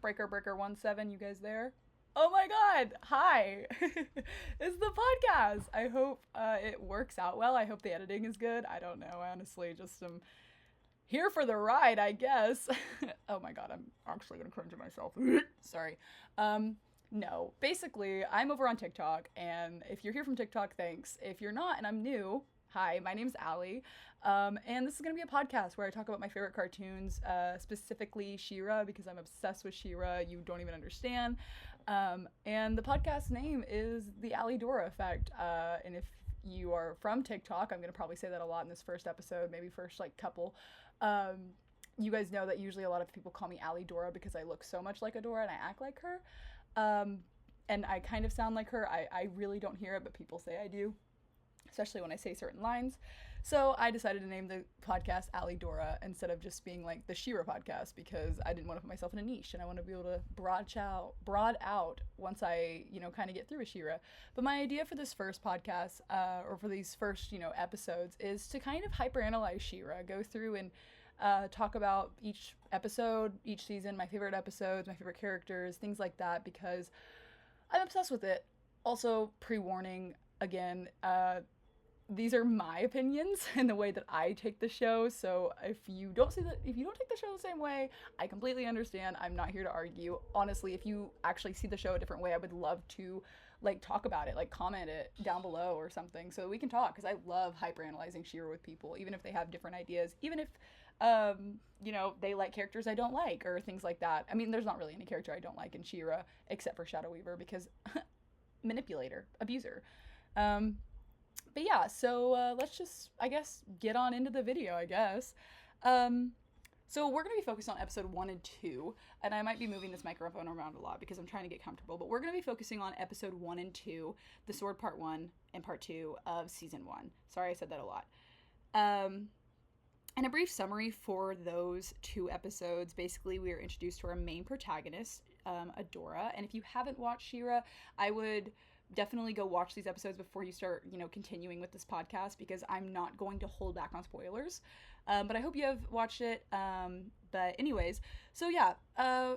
Breaker17, you guys there? Oh my god, hi! It's the podcast! I hope it works out well. I hope the editing is good. I don't know, honestly, just some here for the ride, I guess. Oh my god, I'm actually gonna cringe at myself. Sorry. No. Basically, I'm over on TikTok, and if you're here from TikTok, thanks. If you're not, and I'm new, hi, my name's Allie. And this is gonna be a podcast where I talk about my favorite cartoons, specifically She-Ra, because I'm obsessed with She-Ra. You don't even understand. And the podcast name is the ALLYDORA Effect. And if you are from TikTok, I'm gonna probably say that a lot in this first episode, maybe first like couple. You guys know that usually a lot of people call me ALLYDORA because I look so much like Adora and I act like her. And I kind of sound like her. I really don't hear it, but people say I do, especially when I say certain lines. So I decided to name the podcast ALLYDORA instead of just being like the She-Ra podcast, because I didn't want to put myself in a niche, and I want to be able to broad out once I, kind of get through a She-Ra. But my idea for this first podcast, or for these first, episodes, is to kind of hyperanalyze She-Ra, go through and talk about each episode, each season, my favorite episodes, my favorite characters, things like that, because I'm obsessed with it. Also, pre-warning, again, these are my opinions and the way that I take the show. So if you don't take the show the same way, I completely understand. I'm not here to argue. Honestly, if you actually see the show a different way, I would love to talk about it, comment it down below or something so we can talk, because I love hyperanalyzing She-Ra with people, even if they have different ideas, even if they like characters I don't like or things like that. I mean, there's not really any character I don't like in She-Ra except for Shadow Weaver, because manipulator, abuser. But yeah, so let's just, I guess, get on into the video, I guess. So we're going to be focused on episode 1 and 2, and I might be moving this microphone around a lot because I'm trying to get comfortable, but we're going to be focusing on episode 1 and 2, the Sword Part 1 and Part 2 of Season 1. Sorry, I said that a lot. And a brief summary for those 2 episodes. Basically, we are introduced to our main protagonist, Adora, and if you haven't watched She-Ra, I would definitely go watch these episodes before you start, continuing with this podcast, because I'm not going to hold back on spoilers. But I hope you have watched it. But anyways, so yeah,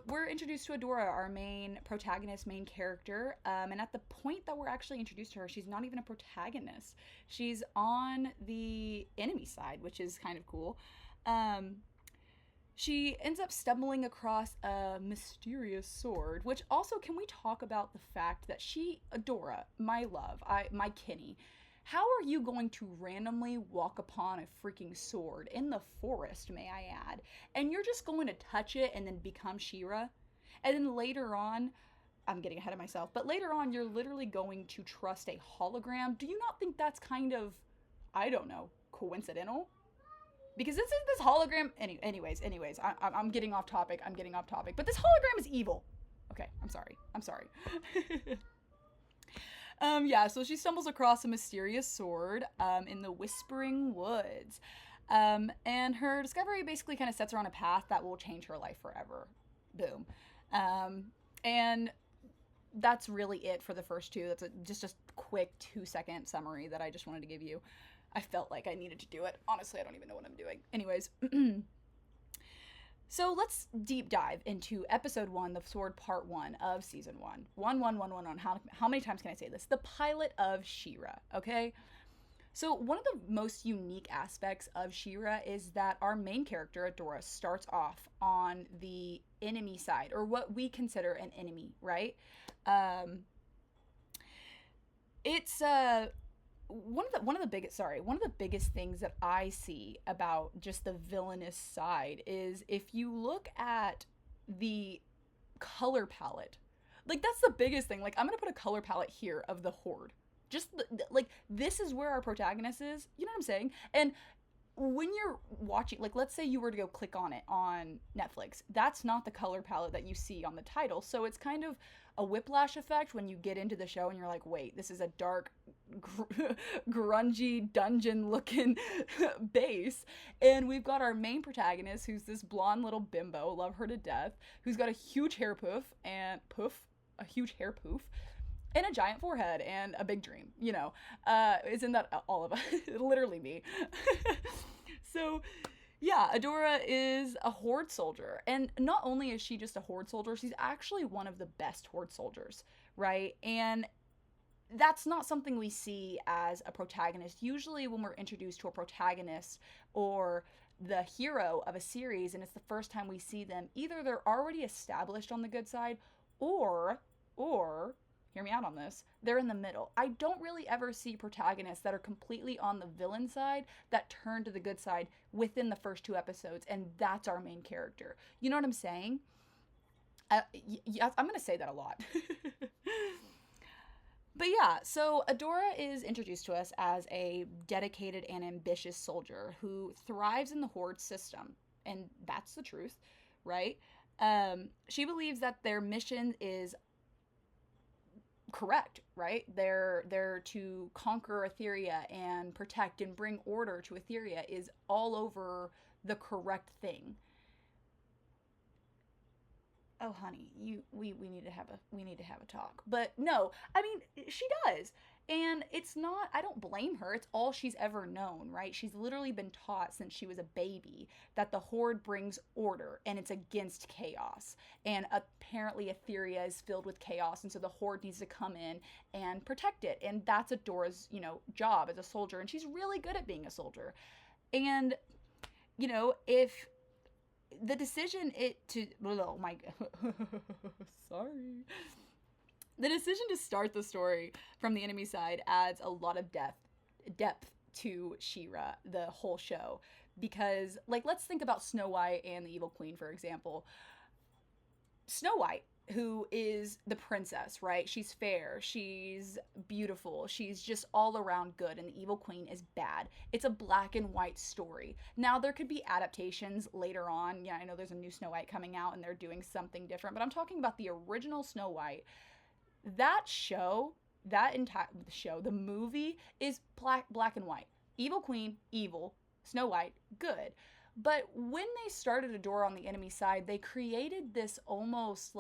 we're introduced to Adora, our main protagonist, main character. And at the point that we're actually introduced to her, she's not even a protagonist. She's on the enemy side, which is kind of cool. She ends up stumbling across a mysterious sword, which also, can we talk about the fact that Adora, my love, my Kenny, how are you going to randomly walk upon a freaking sword in the forest, may I add, and you're just going to touch it and then become She-Ra? And then later on, I'm getting ahead of myself, but later on, you're literally going to trust a hologram. Do you not think that's kind of, I don't know, coincidental? Because this hologram, anyways, I'm getting off topic, but this hologram is evil. Okay, I'm sorry. Yeah, so she stumbles across a mysterious sword, in the Whispering Woods. And her discovery basically kind of sets her on a path that will change her life forever. Boom. And that's really it for the first 2. That's just a quick 2-second summary that I just wanted to give you. I felt like I needed to do it. Honestly, I don't even know what I'm doing. Anyways, so let's deep dive into episode 1, the Sword Part 1 of season 1. 1. How many times can I say this? The pilot of She-Ra, okay? So one of the most unique aspects of She-Ra is that our main character, Adora, starts off on the enemy side, or what we consider an enemy, right? It's one of the biggest things that I see about just the villainous side is if you look at the color palette. That's the biggest thing. I'm gonna put a color palette here of the Horde. Just this is where our protagonist is. You know what I'm saying? And when you're watching, let's say you were to go click on it on Netflix, that's not the color palette that you see on the title. So it's kind of a whiplash effect when you get into the show and you're like, wait, this is a dark, grungy, dungeon-looking base. And we've got our main protagonist, who's this blonde little bimbo, love her to death, who's got a huge hair poof, and a giant forehead, and a big dream, isn't that all of us? Literally me. So Yeah, Adora is a Horde soldier. And not only is she just a Horde soldier, she's actually one of the best Horde soldiers, right? And that's not something we see as a protagonist. Usually, when we're introduced to a protagonist or the hero of a series and it's the first time we see them, either they're already established on the good side or hear me out on this, they're in the middle. I don't really ever see protagonists that are completely on the villain side that turn to the good side within the first two episodes, and that's our main character. You know what I'm saying? Yes, I'm going to say that a lot. But yeah, so Adora is introduced to us as a dedicated and ambitious soldier who thrives in the Horde system. And that's the truth, right? She believes that their mission is correct, right? They're to conquer Etheria and protect and bring order to Etheria is all over the correct thing. Oh honey, we need to have a talk. But no, I mean she does. And it's not, I don't blame her. It's all she's ever known, right? She's literally been taught since she was a baby that the Horde brings order and it's against chaos. And apparently Etheria is filled with chaos, and so the Horde needs to come in and protect it. And that's Adora's, job as a soldier, and she's really good at being a soldier. And if the decision oh my sorry, the decision to start the story from the enemy side adds a lot of depth to She-Ra, the whole show, because let's think about Snow White and the Evil Queen, for example. Snow White, who is the princess, right? She's fair, she's beautiful, she's just all around good, and the Evil Queen is bad. It's a black and white story. Now, there could be adaptations later on. Yeah, I know there's a new Snow White coming out and they're doing something different, but I'm talking about the original Snow White. That show, the movie is black and white. Evil Queen, evil. Snow White, good. But when they started Adora on the enemy side, they created this almost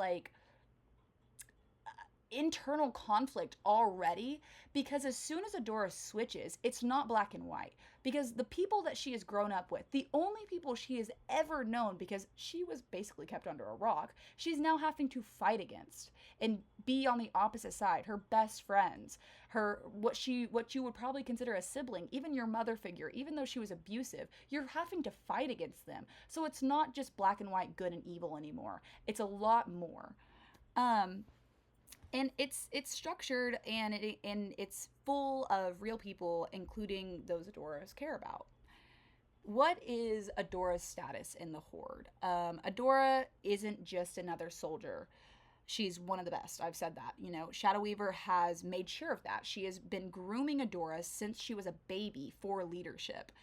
internal conflict already, because as soon as Adora switches, it's not black and white, because the people that she has grown up with, the only people she has ever known, because she was basically kept under a rock, she's now having to fight against and be on the opposite side. Her best friends, what you would probably consider a sibling, even your mother figure, even though she was abusive, you're having to fight against them. So it's not just black and white, good and evil anymore. It's a lot more. And it's structured, and it's full of real people, including those Adora's care about. What is Adora's status in the Horde? Adora isn't just another soldier. She's one of the best. I've said that. Shadow Weaver has made sure of that. She has been grooming Adora since she was a baby for leadership,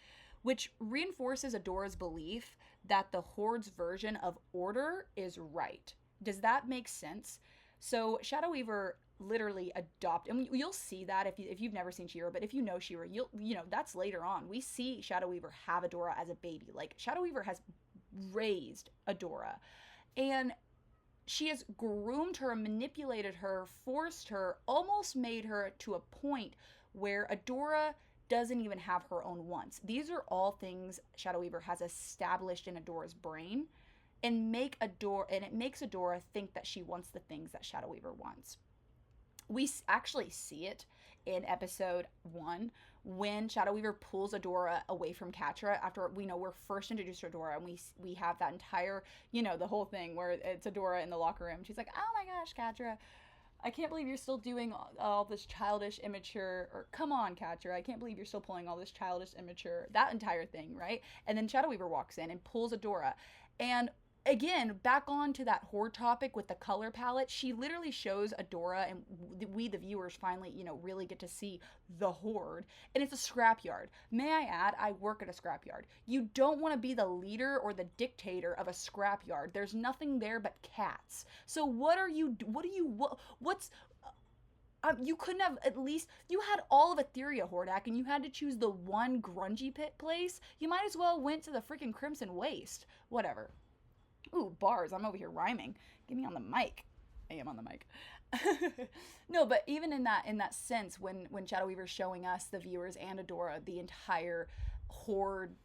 which reinforces Adora's belief that the Horde's version of order is right. Does that make sense? So Shadow Weaver literally and you'll see that if you've never seen She-Ra, but if you know She-Ra, that's later on. We see Shadow Weaver have Adora as a baby. Shadow Weaver has raised Adora, and she has groomed her, manipulated her, forced her, almost made her to a point where Adora doesn't even have her own wants. These are all things Shadow Weaver has established in Adora's brain, and it makes Adora think that she wants the things that Shadow Weaver wants. We actually see it in episode 1 when Shadow Weaver pulls Adora away from Catra after we're first introduced to Adora, and we have that entire, the whole thing where it's Adora in the locker room. She's like, oh my gosh, Catra, I can't believe you're still doing all this childish, immature, or come on, Catra, I can't believe you're still pulling all this childish, immature, that entire thing, right? And then Shadow Weaver walks in and pulls Adora. And again, back on to that Horde topic with the color palette, she literally shows Adora, and we, the viewers, finally, really get to see the Horde. And it's a scrapyard. May I add, I work at a scrapyard. You don't want to be the leader or the dictator of a scrapyard. There's nothing there but cats. So you couldn't have you had all of Etheria, Hordak, and you had to choose the one grungy pit place? You might as well went to the freaking Crimson Waste. Whatever. Ooh, bars. I'm over here rhyming. Get me on the mic. I am on the mic. No, but even in that sense, when Shadow Weaver's showing us, the viewers, and Adora, the entire Horde,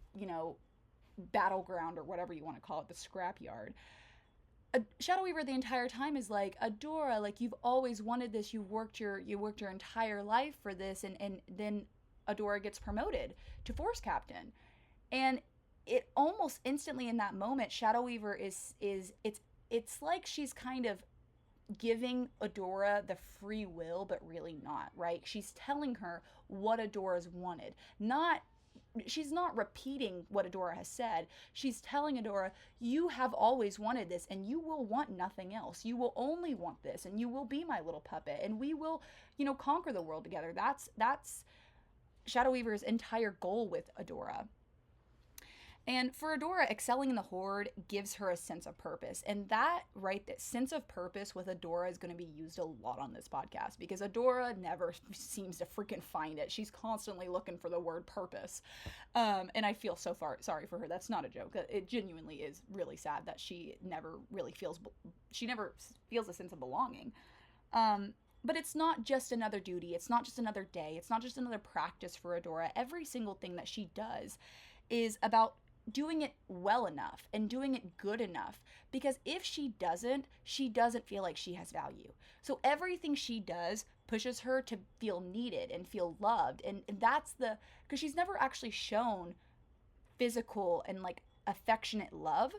battleground, or whatever you want to call it, the scrapyard. Shadow Weaver the entire time is like, Adora, like, you've always wanted this. You worked your entire life for this, and then Adora gets promoted to Force Captain, and it almost instantly in that moment, Shadow Weaver is it's like she's kind of giving Adora the free will, but really not, right? She's telling her what Adora's wanted, not she's not repeating what Adora has said. She's telling Adora, you have always wanted this, and you will want nothing else. You will only want this, and you will be my little puppet, and we will, conquer the world together. That's Shadow Weaver's entire goal with Adora. And for Adora, excelling in the Horde gives her a sense of purpose. And that sense of purpose with Adora is going to be used a lot on this podcast, because Adora never seems to freaking find it. She's constantly looking for the word purpose. And I feel sorry for her. That's not a joke. It genuinely is really sad that she never feels a sense of belonging. But it's not just another duty. It's not just another day. It's not just another practice for Adora. Every single thing that she does is about doing it well enough and doing it good enough, because if she doesn't feel like she has value. So everything she does pushes her to feel needed and feel loved, and that's because she's never actually shown physical and like affectionate love.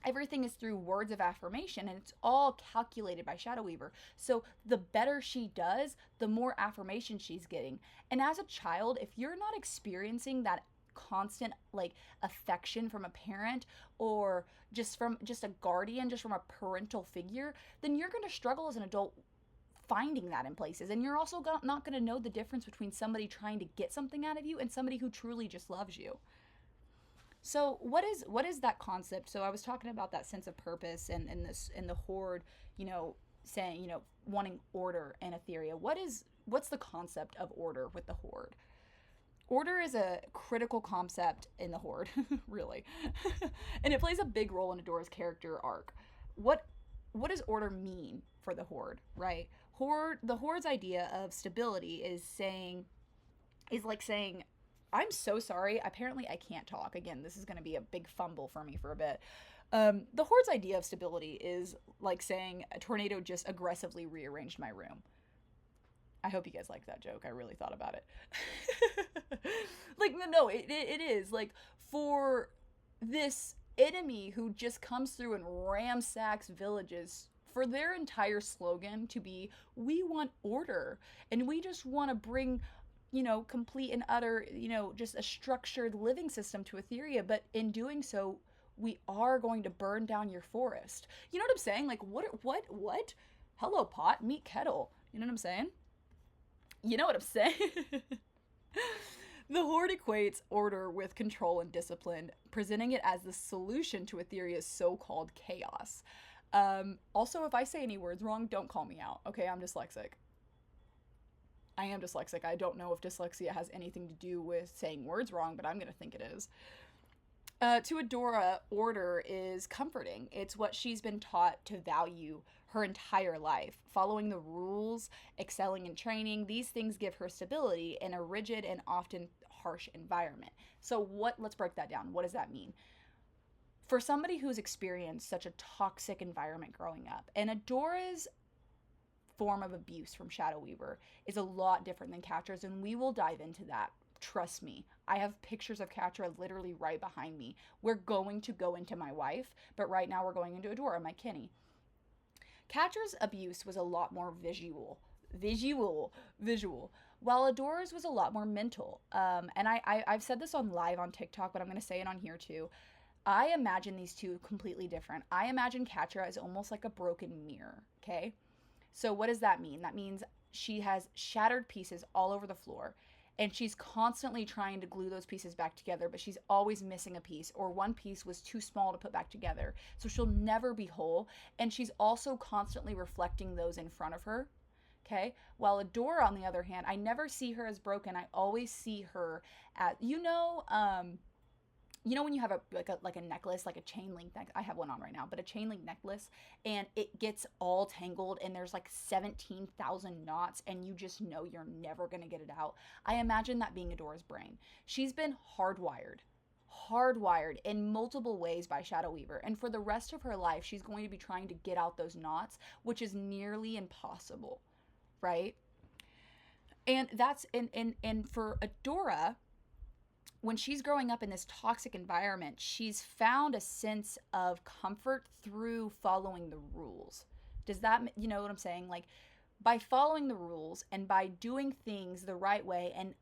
Everything is through words of affirmation, and it's all calculated by Shadow Weaver. So the better she does, the more affirmation she's getting. And as a child, if you're not experiencing that constant like affection from a parent, or just a guardian, just from a parental figure, then you're going to struggle as an adult finding that in places. And you're also not going to know the difference between somebody trying to get something out of you and somebody who truly just loves you. So what is that concept? So I was talking about that sense of purpose and the Horde, saying, wanting order and Etheria. What's the concept of order with the Horde? Order is a critical concept in the Horde, really. And it plays a big role in Adora's character arc. What does order mean for the Horde, right? The Horde's idea of stability is like saying, I'm so sorry, apparently I can't talk. Again, this is going to be a big fumble for me for a bit. The Horde's idea of stability is like saying a tornado just aggressively rearranged my room. I hope you guys like that joke. I really thought about it. Like, no, it is. Like, for this enemy who just comes through and ransacks villages, for their entire slogan to be, we want order, and we just want to bring, complete and utter, just a structured living system to Etheria, but in doing so, we are going to burn down your forest. You know what I'm saying? Like, what? Hello, pot, meet kettle. You know what I'm saying? You know what I'm saying? The Horde equates order with control and discipline, presenting it as the solution to Etheria's so-called chaos. Also, if I say any words wrong, don't call me out, okay? I'm dyslexic. I am dyslexic. I don't know if dyslexia has anything to do with saying words wrong, but I'm going to think it is. To Adora, order is comforting. It's what she's been taught to value her entire life. Following the rules, excelling in training, these things give her stability in a rigid and often harsh environment. So let's break that down. What does that mean? For somebody who's experienced such a toxic environment growing up, and Adora's form of abuse from Shadow Weaver is a lot different than Catra's, and we will dive into that. Trust me, I have pictures of Catra literally right behind me. We're going to go into my wife, but right now we're going into Adora, my Kenny. Catra's abuse was a lot more visual, while Adora's was a lot more mental. And I've said this on live on TikTok, but I'm going to say it on here too. I imagine these two completely different. I imagine Catra as almost like a broken mirror, okay? So what does that mean? That means she has shattered pieces all over the floor, and she's constantly trying to glue those pieces back together, but she's always missing a piece, or one piece was too small to put back together. So she'll never be whole, and she's also constantly reflecting those in front of her, okay? While Adora, on the other hand, I never see her as broken. I always see her at, when you have a necklace, like a chain link necklace. I have one on right now, but a chain link necklace, and it gets all tangled, and there's like 17,000 knots, and you just know you're never gonna get it out. I imagine that being Adora's brain. She's been hardwired hardwired in multiple ways by Shadow Weaver. And for the rest of her life, she's going to be trying to get out those knots, which is nearly impossible, right? And that's, and for Adora, when she's growing up in this toxic environment, she's found a sense of comfort through following the rules. Does that, you know what I'm saying? Like, by following the rules and by doing things the right way and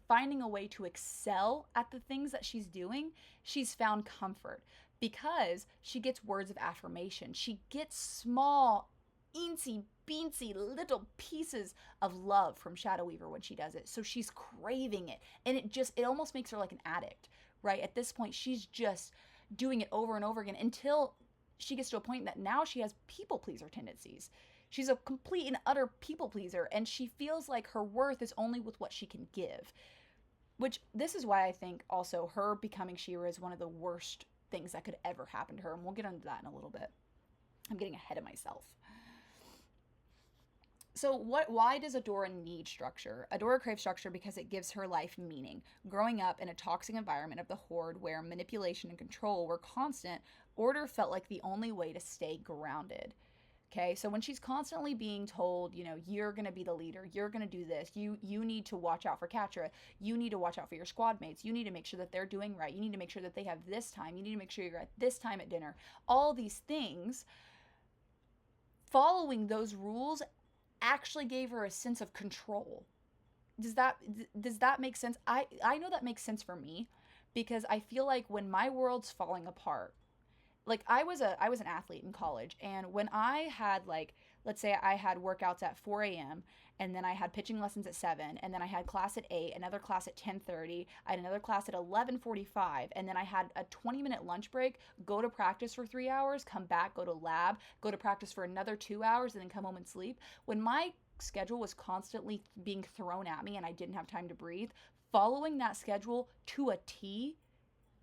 finding a way to excel at the things that she's doing, she's found comfort because she gets words of affirmation. She gets small, eensy, beansy little pieces of love from Shadow Weaver when she does it. So she's craving it. And it almost makes her like an addict, right? At this point, she's just doing it over and over again until she gets to a point that now she has people pleaser tendencies. She's a complete and utter people pleaser, and she feels like her worth is only with what she can give. Which, this is why I think also her becoming She-Ra is one of the worst things that could ever happen to her, and we'll get into that in a little bit. I'm getting ahead of myself. So why does Adora need structure? Adora craves structure because it gives her life meaning. Growing up in a toxic environment of the Horde where manipulation and control were constant, order felt like the only way to stay grounded. Okay, so when she's constantly being told, you know, you're going to be the leader, you're going to do this, you need to watch out for Catra, you need to watch out for your squad mates, you need to make sure that they're doing right, you need to make sure that they have this time, you need to make sure you're at this time at dinner. All these things, following those rules actually gave her a sense of control. Does that make sense? I know that makes sense for me, because I feel like when my world's falling apart, like I was an athlete in college, and when I had, like, let's say I had workouts at 4 a.m. and then I had pitching lessons at 7, and then I had class at 8, another class at 10:30, I had another class at 11:45, and then I had a 20-minute lunch break, go to practice for 3 hours, come back, go to lab, go to practice for another 2 hours, and then come home and sleep. When my schedule was constantly being thrown at me and I didn't have time to breathe, following that schedule to a T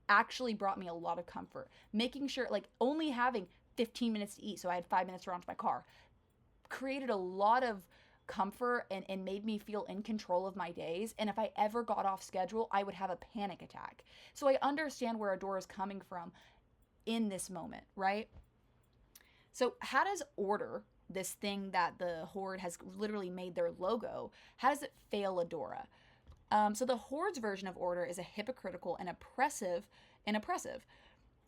actually brought me a lot of comfort. Making sure, like, only having 15 minutes to eat, so I had 5 minutes to run to my car, created a lot of comfort and made me feel in control of my days. And if I ever got off schedule, I would have a panic attack. So I understand where Adora's coming from in this moment, right? So how does order, this thing that the Horde has literally made their logo, how does it fail Adora? So the Horde's version of order is a hypocritical and oppressive.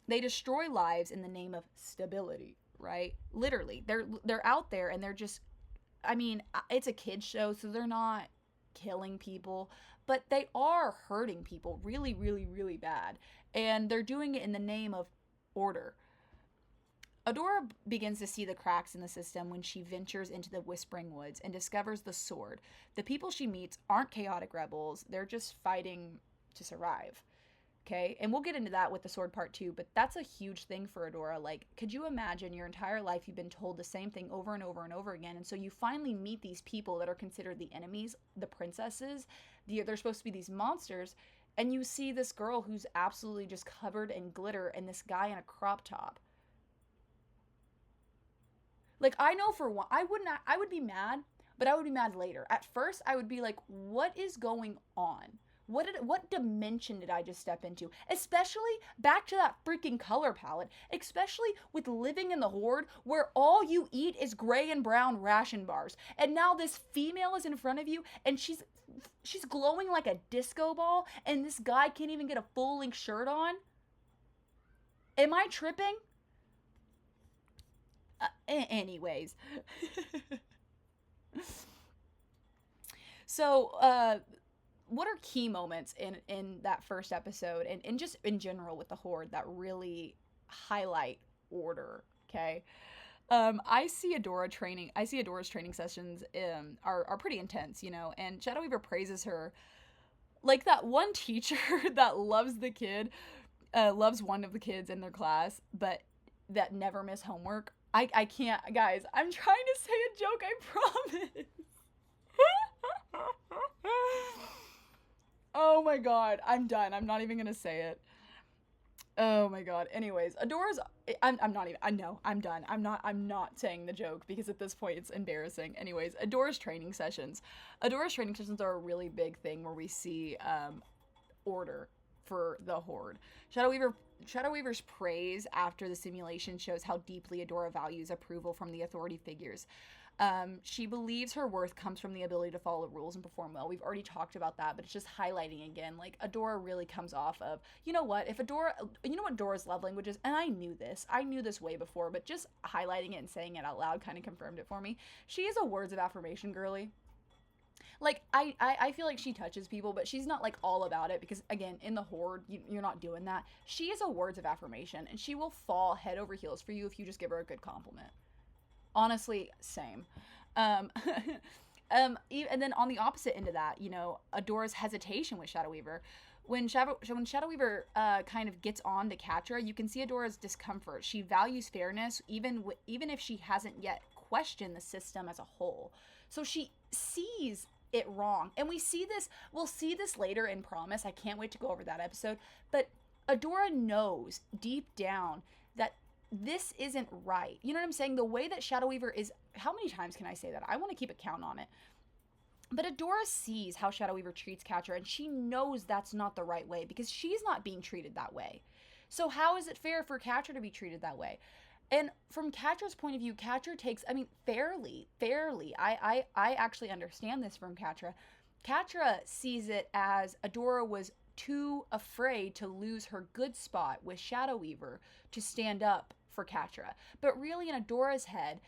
They destroy lives in the name of stability, right? Literally, they're out there and they're just, I mean, it's a kid's show, so they're not killing people, but they are hurting people really, really, really bad. And they're doing it in the name of order. Adora begins to see the cracks in the system when she ventures into the Whispering Woods and discovers the sword. The people she meets aren't chaotic rebels, they're just fighting to survive. Okay, and we'll get into that with the sword part 2, but that's a huge thing for Adora. Like, could you imagine your entire life you've been told the same thing over and over and over again, and so you finally meet these people that are considered the enemies, the princesses, they're supposed to be these monsters, and you see this girl who's absolutely just covered in glitter and this guy in a crop top. Like, I know for one, I would be mad, but I would be mad later. At first, I would be like, what is going on? What dimension did I just step into? Especially back to that freaking color palette, especially with living in the Horde where all you eat is gray and brown ration bars. And now this female is in front of you and she's glowing like a disco ball, and this guy can't even get a full-length shirt on. Am I tripping? Anyways. So, what are key moments in that first episode and just in general with the Horde that really highlight order? Okay. I see Adora's training sessions are pretty intense, you know, and Shadow Weaver praises her. Like that one teacher that loves loves one of the kids in their class, but that never miss homework. I can't, guys, I'm trying to say a joke, I promise. Oh my god, I'm done. I'm not even gonna say it. Oh my god. Anyways, Adora's, I'm done. I'm not saying the joke because at this point it's embarrassing. Anyways, Adora's training sessions. Adora's training sessions are a really big thing where we see order for the Horde. Shadowweaver's praise after the simulation shows how deeply Adora values approval from the authority figures. She believes her worth comes from the ability to follow rules and perform well. We've already talked about that, but it's just highlighting again, like, Adora really comes off of, you know what, if Adora, you know what Adora's love language is, and I knew this way before, but just highlighting it and saying it out loud kind of confirmed it for me. She is a words of affirmation girly. Like, I feel like she touches people, but she's not, like, all about it, because, again, in the Horde, you're not doing that. She is a words of affirmation, and she will fall head over heels for you if you just give her a good compliment. Honestly, same. And then on the opposite end of that, you know, Adora's hesitation with Shadowweaver. When Shadowweaver kind of gets on to Catra, you can see Adora's discomfort. She values fairness, even if she hasn't yet questioned the system as a whole. So she sees it wrong. And we'll see this later in Promise. I can't wait to go over that episode. But Adora knows deep down that this isn't right. You know what I'm saying? The way that Shadowweaver is, how many times can I say that? I want to keep a count on it. But Adora sees how Shadowweaver treats Catra, and she knows that's not the right way because she's not being treated that way. So how is it fair for Catra to be treated that way? And from Catra's point of view, Catra takes, I mean, fairly, I actually understand this from Catra. Catra sees it as Adora was too afraid to lose her good spot with Shadowweaver to stand up for Catra. But really, in Adora's head,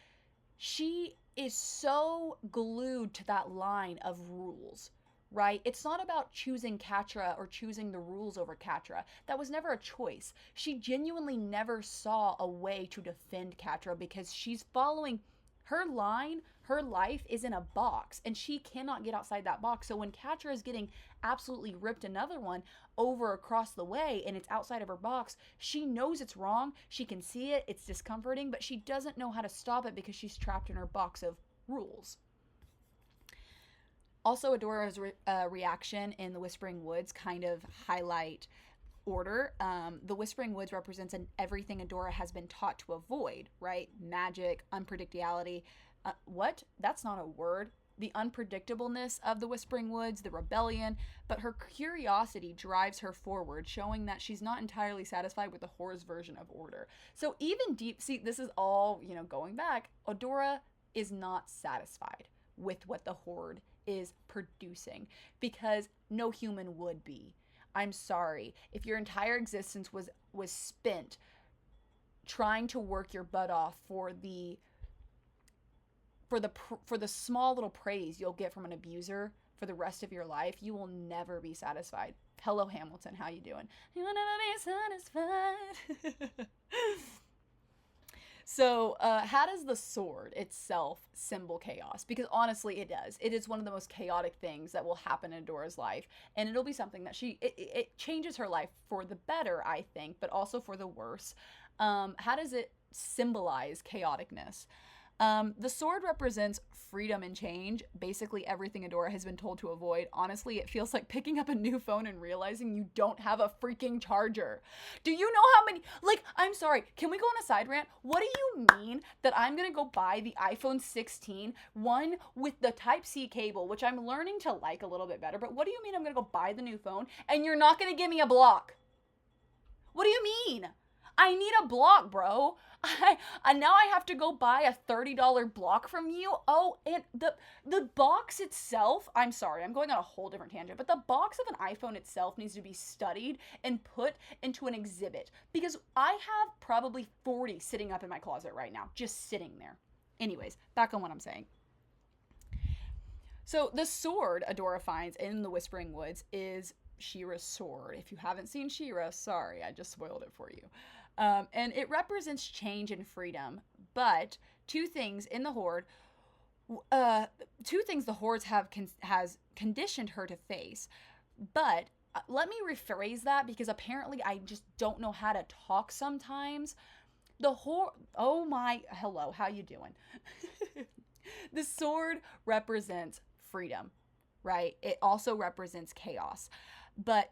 she is so glued to that line of rules, right? It's not about choosing Catra or choosing the rules over Catra. That was never a choice. She genuinely never saw a way to defend Catra because she's following her line. Her life is in a box, and she cannot get outside that box. So when Catra is getting absolutely ripped another one over across the way and it's outside of her box, she knows it's wrong. She can see it. It's discomforting, but she doesn't know how to stop it because she's trapped in her box of rules. Also, Adora's reaction in the Whispering Woods kind of highlight order. The Whispering Woods represents everything Adora has been taught to avoid, right? Magic, unpredictability. What? That's not a word. The unpredictableness of the Whispering Woods, the rebellion, but her curiosity drives her forward, showing that she's not entirely satisfied with the Horde's version of order. So even this is all, you know, going back, Adora is not satisfied with what the Horde is producing because no human would be. I'm sorry. If your entire existence was spent trying to work your butt off for the small little praise you'll get from an abuser for the rest of your life, you will never be satisfied. Hello, Hamilton. How you doing? You will never be satisfied. So, how does the sword itself symbol chaos? Because honestly, it does. It is one of the most chaotic things that will happen in Adora's life. And it'll be something that it changes her life for the better, I think, but also for the worse. How does it symbolize chaoticness? The sword represents freedom and change, basically everything Adora has been told to avoid. Honestly, it feels like picking up a new phone and realizing you don't have a freaking charger. Do you know how many, like, I'm sorry, can we go on a side rant? What do you mean that I'm gonna go buy the iPhone 16, one with the Type-C cable, which I'm learning to like a little bit better, but what do you mean I'm gonna go buy the new phone and you're not gonna give me a block? What do you mean? I need a block, bro. Now I have to go buy a $30 block from you. Oh, and the box itself, I'm sorry, I'm going on a whole different tangent, but the box of an iPhone itself needs to be studied and put into an exhibit because I have probably 40 sitting up in my closet right now, just sitting there. Anyways, back on what I'm saying. So the sword Adora finds in the Whispering Woods is She-Ra's sword. If you haven't seen She-Ra, sorry, I just spoiled it for you. And it represents change and freedom. But two things the Horde has conditioned her to face. But let me rephrase that because apparently I just don't know how to talk sometimes. The Horde, oh my, hello, how you doing? The sword represents freedom, right? It also represents chaos. But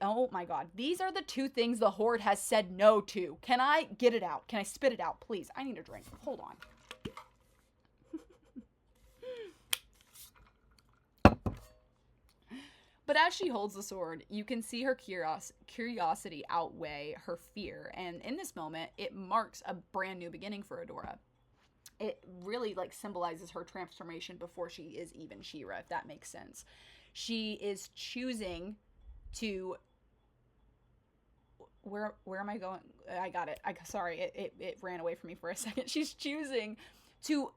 oh my god, these are the two things the Horde has said no to. Can I get it out? Can I spit it out, please? I need a drink. Hold on. But as she holds the sword, you can see her curiosity outweigh her fear. And in this moment, it marks a brand new beginning for Adora. It really like symbolizes her transformation before she is even She-Ra, if that makes sense. She is choosing to where am I going? I got it. Sorry, it ran away from me for a second. She's choosing to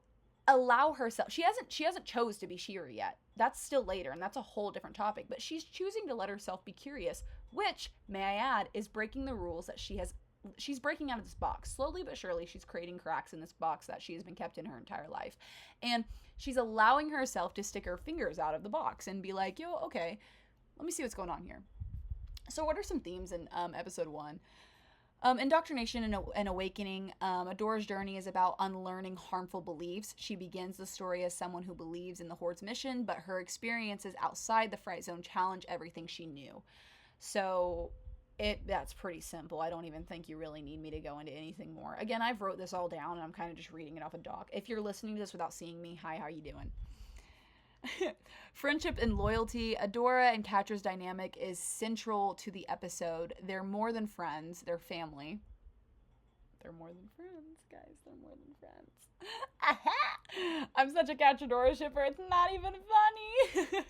allow herself. She hasn't chose to be She-Ra yet. That's still later, and that's a whole different topic. But she's choosing to let herself be curious, which, may I add, is breaking the rules that she's breaking out of this box. Slowly but surely, she's creating cracks in this box that she has been kept in her entire life. And she's allowing herself to stick her fingers out of the box and be like, yo, okay, let me see what's going on here. So what are some themes in episode 1? Indoctrination and awakening. Adora's journey is about unlearning harmful beliefs. She begins the story as someone who believes in the Horde's mission, but her experiences outside the Fright Zone challenge everything she knew. So that's pretty simple. I don't even think you really need me to go into anything more. Again, I've wrote this all down, and I'm kind of just reading it off a doc. If you're listening to this without seeing me, hi, how you doing? Friendship and loyalty. Adora and Catra's dynamic is central to the episode. They're more than friends. They're family. They're more than friends, guys. They're more than friends. I'm such a Catra-Adora shipper. It's not even funny.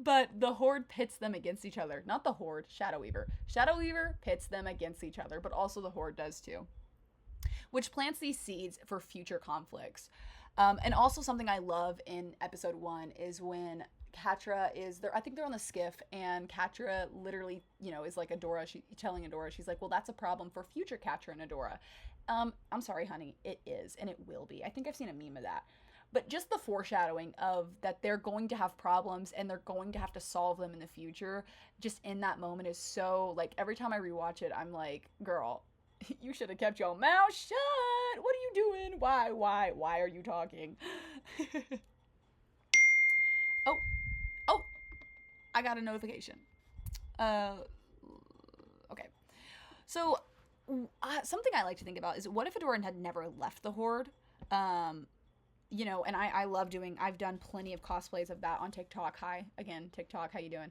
But the Horde pits them against each other. Not the Horde, Shadow Weaver. Shadow Weaver pits them against each other, but also the Horde does too, which plants these seeds for future conflicts. And also something I love in episode 1 is when Catra is there. I think they're on the skiff, and Catra literally, is like Adora. Telling Adora, she's like, well, that's a problem for future Catra and Adora. I'm sorry, honey. It is, and it will be. I think I've seen a meme of that. But just the foreshadowing of that they're going to have problems and they're going to have to solve them in the future, just in that moment is so, like, every time I rewatch it, I'm like, girl, you should have kept your mouth shut. What are you doing? Why are you talking? Oh, I got a notification. Okay. So, something I like to think about is, what if Adora had never left the Horde? And I love I've done plenty of cosplays of that on TikTok. Hi, again, TikTok, how you doing?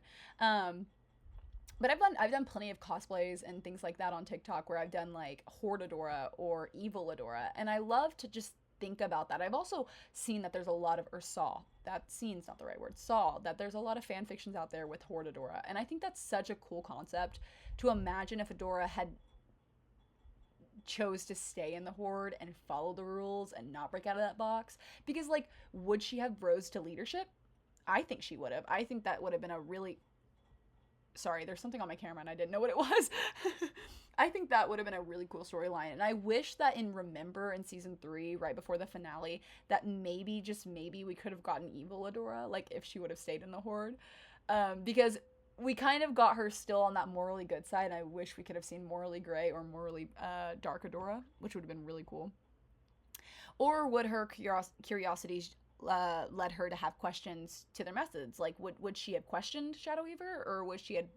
But I've done plenty of cosplays and things like that on TikTok where I've done like Horde Adora or Evil Adora, and I love to just think about that. I've also seen that there's a lot of, saw that there's a lot of fan fictions out there with Horde Adora, and I think that's such a cool concept to imagine if Adora had chose to stay in the Horde and follow the rules and not break out of that box, because like, would she have rose to leadership? I think she would have. I think that would have been a really, sorry, there's something on my camera and I didn't know what it was. I think that would have been a really cool storyline, and I wish that in Remember in season 3, right before the finale, that maybe, just maybe, we could have gotten Evil Adora, like if she would have stayed in the Horde, because we kind of got her still on that morally good side, and I wish we could have seen morally gray or morally dark Adora, which would have been really cool. Or would her curiosities led her to have questions to their methods? Like, would she have questioned Shadow Weaver, or would she have,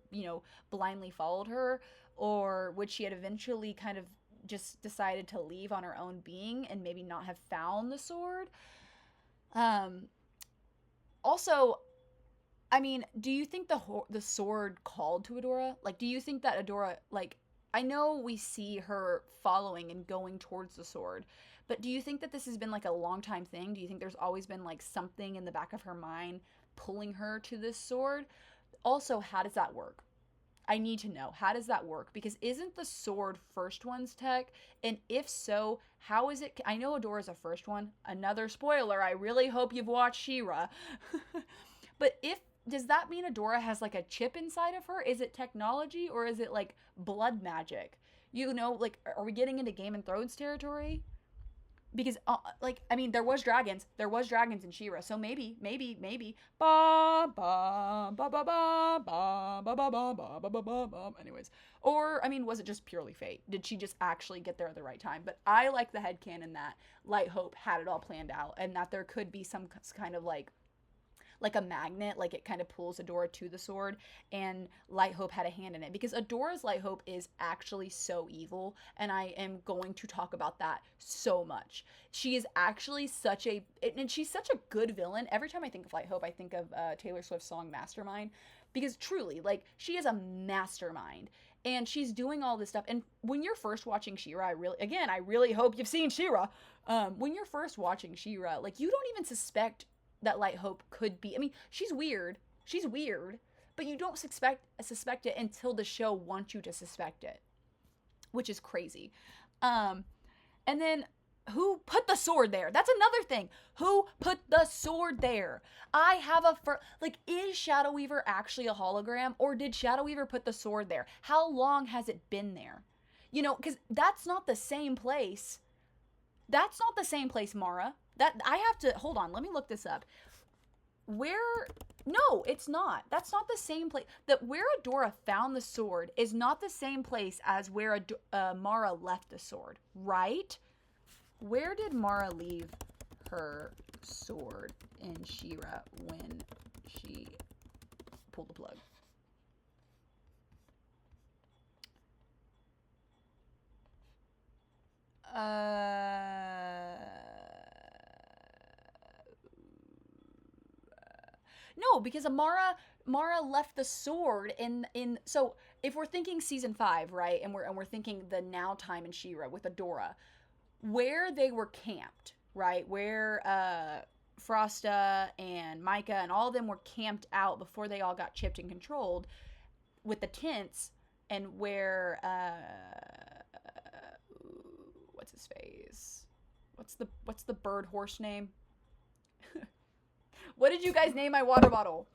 blindly followed her, or would she have eventually kind of just decided to leave on her own being and maybe not have found the sword? Also, I mean, do you think the sword called to Adora? Like, do you think that Adora, like, I know we see her following and going towards the sword, but do you think that this has been like a long time thing? Do you think there's always been like something in the back of her mind pulling her to this sword? Also, how does that work? I need to know. How does that work? Because isn't the sword First One's tech? And if so, how is it? I know Adora's a First One. Another spoiler. I really hope you've watched She-Ra. But does that mean Adora has like a chip inside of her? Is it technology, or is it like blood magic? Like, are we getting into Game of Thrones territory? Because, there was dragons. There was dragons in She-Ra, so maybe. Ba ba ba ba ba ba ba ba ba ba ba ba ba. Anyways, or was it just purely fate? Did she just actually get there at the right time? But I like the headcanon that Light Hope had it all planned out, and that there could be some kind of like like a magnet, like it kind of pulls Adora to the sword, and Light Hope had a hand in it, because Adora's Light Hope is actually so evil, and I am going to talk about that so much. She is actually and she's such a good villain. Every time I think of Light Hope, I think of Taylor Swift's song Mastermind, because truly, like, she is a mastermind. And she's doing all this stuff. And when you're first watching She-Ra, I really hope you've seen She-Ra. When you're first watching She-Ra, like, you don't even suspect that Light Hope could be. I mean, she's weird. She's weird. But you don't suspect it until the show wants you to suspect it, which is crazy. And then, who put the sword there? That's another thing. Who put the sword there? I have is Shadow Weaver actually a hologram, or did Shadow Weaver put the sword there? How long has it been there? You know, because that's not the same place. That's not the same place, Mara. Hold on, let me look this up. No, it's not. That's not the same place. Where Adora found the sword is not the same place as where Mara left the sword, right? Where did Mara leave her sword in She-Ra when she pulled the plug? No, because Mara left the sword in so if we're thinking season 5, right? And we're thinking the now time in She-Ra with Adora, where they were camped, right? Where Frosta and Micah and all of them were camped out before they all got chipped and controlled with the tents, and where what's his face? What's the bird horse name? What did you guys name my water bottle?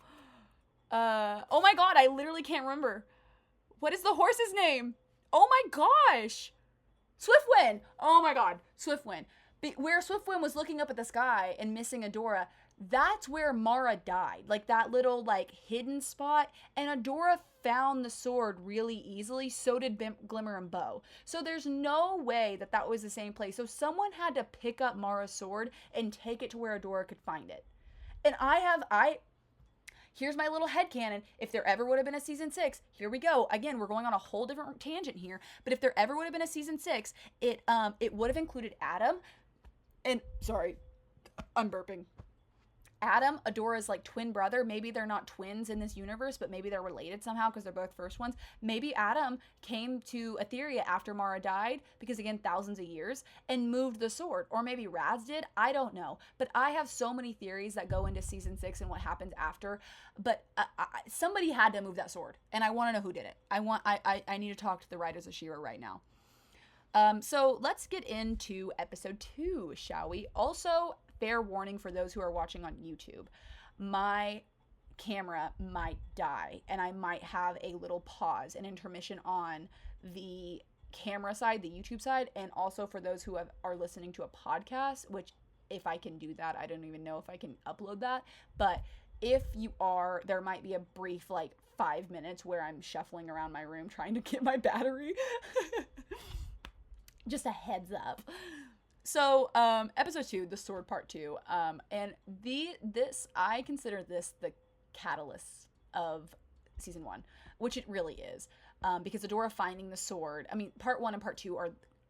Oh my god, I literally can't remember. What is the horse's name? Oh my gosh! Swiftwind! Oh my god, Swiftwind. Where Swiftwind was looking up at the sky and missing Adora, that's where Mara died. Like, that little, like, hidden spot. And Adora found the sword really easily. So did Glimmer and Bow. So there's no way that was the same place. So someone had to pick up Mara's sword and take it to where Adora could find it. And here's my little headcanon. If there ever would have been a season 6, here we go. Again, we're going on a whole different tangent here. But if there ever would have been a season 6, it would have included Adam. And, sorry, I'm burping. Adam, Adora's, like, twin brother. Maybe they're not twins in this universe, but maybe they're related somehow because they're both first ones. Maybe Adam came to Etheria after Mara died, because, again, thousands of years, and moved the sword. Or maybe Raz did. I don't know. But I have so many theories that go into season 6 and what happens after. But somebody had to move that sword, and I want to know who did it. I need to talk to the writers of She-Ra right now. So let's get into episode 2, shall we? Also, fair warning for those who are watching on YouTube, my camera might die, and I might have a little pause, an intermission on the camera side, the YouTube side, and also for those who are listening to a podcast, which, if I can do that, I don't even know if I can upload that, but if you are, there might be a brief, like, 5 minutes where I'm shuffling around my room trying to get my battery. Just a heads up. So, episode 2, the sword part 2, and I consider this the catalyst of season 1, which it really is, because Adora finding the sword, I mean, part 1 and part 2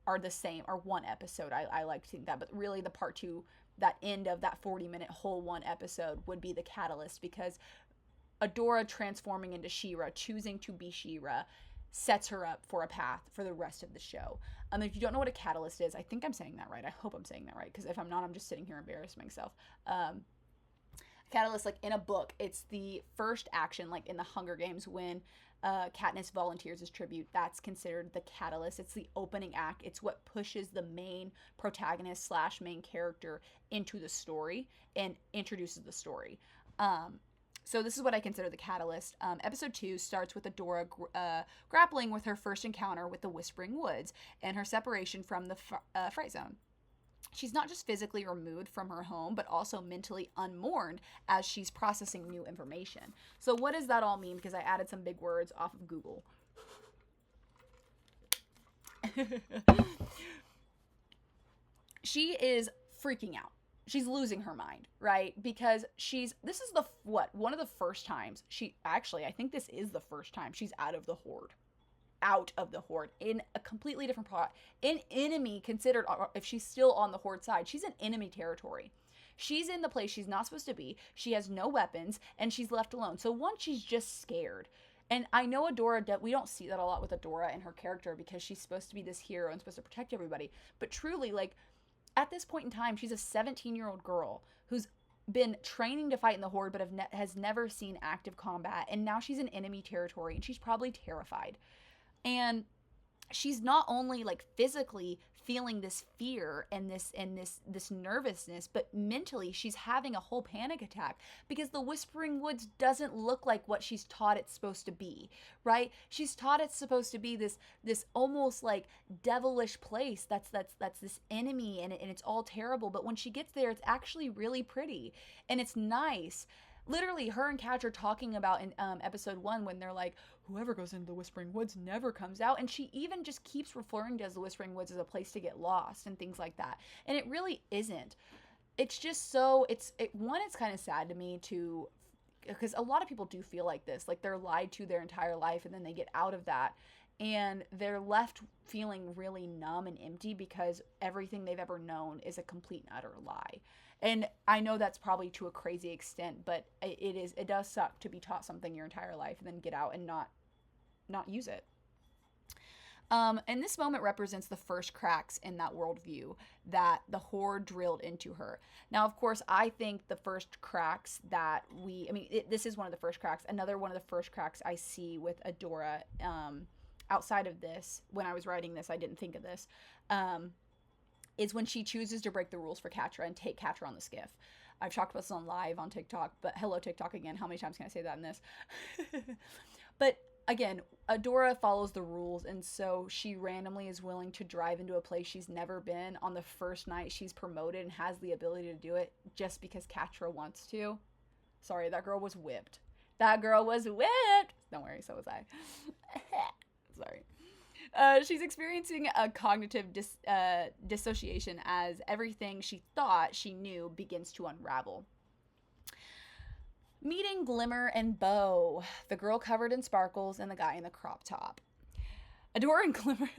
are the same, are one episode, I like to think that, but really the part 2, that end of that 40-minute whole one episode would be the catalyst, because Adora transforming into She-Ra, choosing to be She-Ra, sets her up for a path for the rest of the show. If you don't know what a catalyst is, I think I'm saying that right. I hope I'm saying that right, because if I'm not, I'm just sitting here embarrassing myself. Catalyst, like in a book, it's the first action, like in the Hunger Games when Katniss volunteers as tribute. That's considered the catalyst. It's the opening act. It's what pushes the main protagonist / main character into the story and introduces the story. So this is what I consider the catalyst. Episode 2 starts with Adora grappling with her first encounter with the Whispering Woods and her separation from the Fright Zone. She's not just physically removed from her home, but also mentally unmourned as she's processing new information. So what does that all mean? Because I added some big words off of Google. She is freaking out. she's losing her mind, right? Because this is one of the first times I think this is the first time she's out of the Horde in a completely different plot, in enemy considered. If she's still on the Horde side, she's in enemy territory. She's in the place she's not supposed to be. She has no weapons, and she's left alone. So one, she's just scared. And I know Adora, we don't see that a lot with Adora and her character because she's supposed to be this hero and supposed to protect everybody. But truly, like, at this point in time, she's a 17-year-old girl who's been training to fight in the Horde but has never seen active combat. And now she's in enemy territory, and she's probably terrified. And she's not only like physically feeling this fear and this nervousness, but mentally she's having a whole panic attack because the Whispering Woods doesn't look like what she's taught it's supposed to be, right? She's taught it's supposed to be this almost like devilish place that's this enemy, and it's all terrible. But when she gets there, it's actually really pretty and it's nice. Literally, her and Catra talking about in episode 1 when they're like, whoever goes into the Whispering Woods never comes out. And she even just keeps referring to as the Whispering Woods as a place to get lost and things like that. And it really isn't. It's just so, it's kind of sad to me because a lot of people do feel like this. Like they're lied to their entire life and then they get out of that. And they're left feeling really numb and empty because everything they've ever known is a complete and utter lie. And I know that's probably to a crazy extent, but it does suck to be taught something your entire life and then get out and not use it. And this moment represents the first cracks in that worldview that the Horde drilled into her. Now, of course, I think the first cracks this is one of the first cracks. Another one of the first cracks I see with Adora, outside of this, when I was writing this, I didn't think of this, is when she chooses to break the rules for Catra and take Catra on the skiff. I've talked about this on live on TikTok, but hello TikTok again. How many times can I say that in this? But again, Adora follows the rules, and so she randomly is willing to drive into a place she's never been on the first night she's promoted and has the ability to do it just because Catra wants to. Sorry, that girl was whipped. That girl was whipped! Don't worry, so was I. Sorry. She's experiencing a cognitive dissociation as everything she thought she knew begins to unravel. Meeting Glimmer and Bow, the girl covered in sparkles and the guy in the crop top. Adora and Glimmer,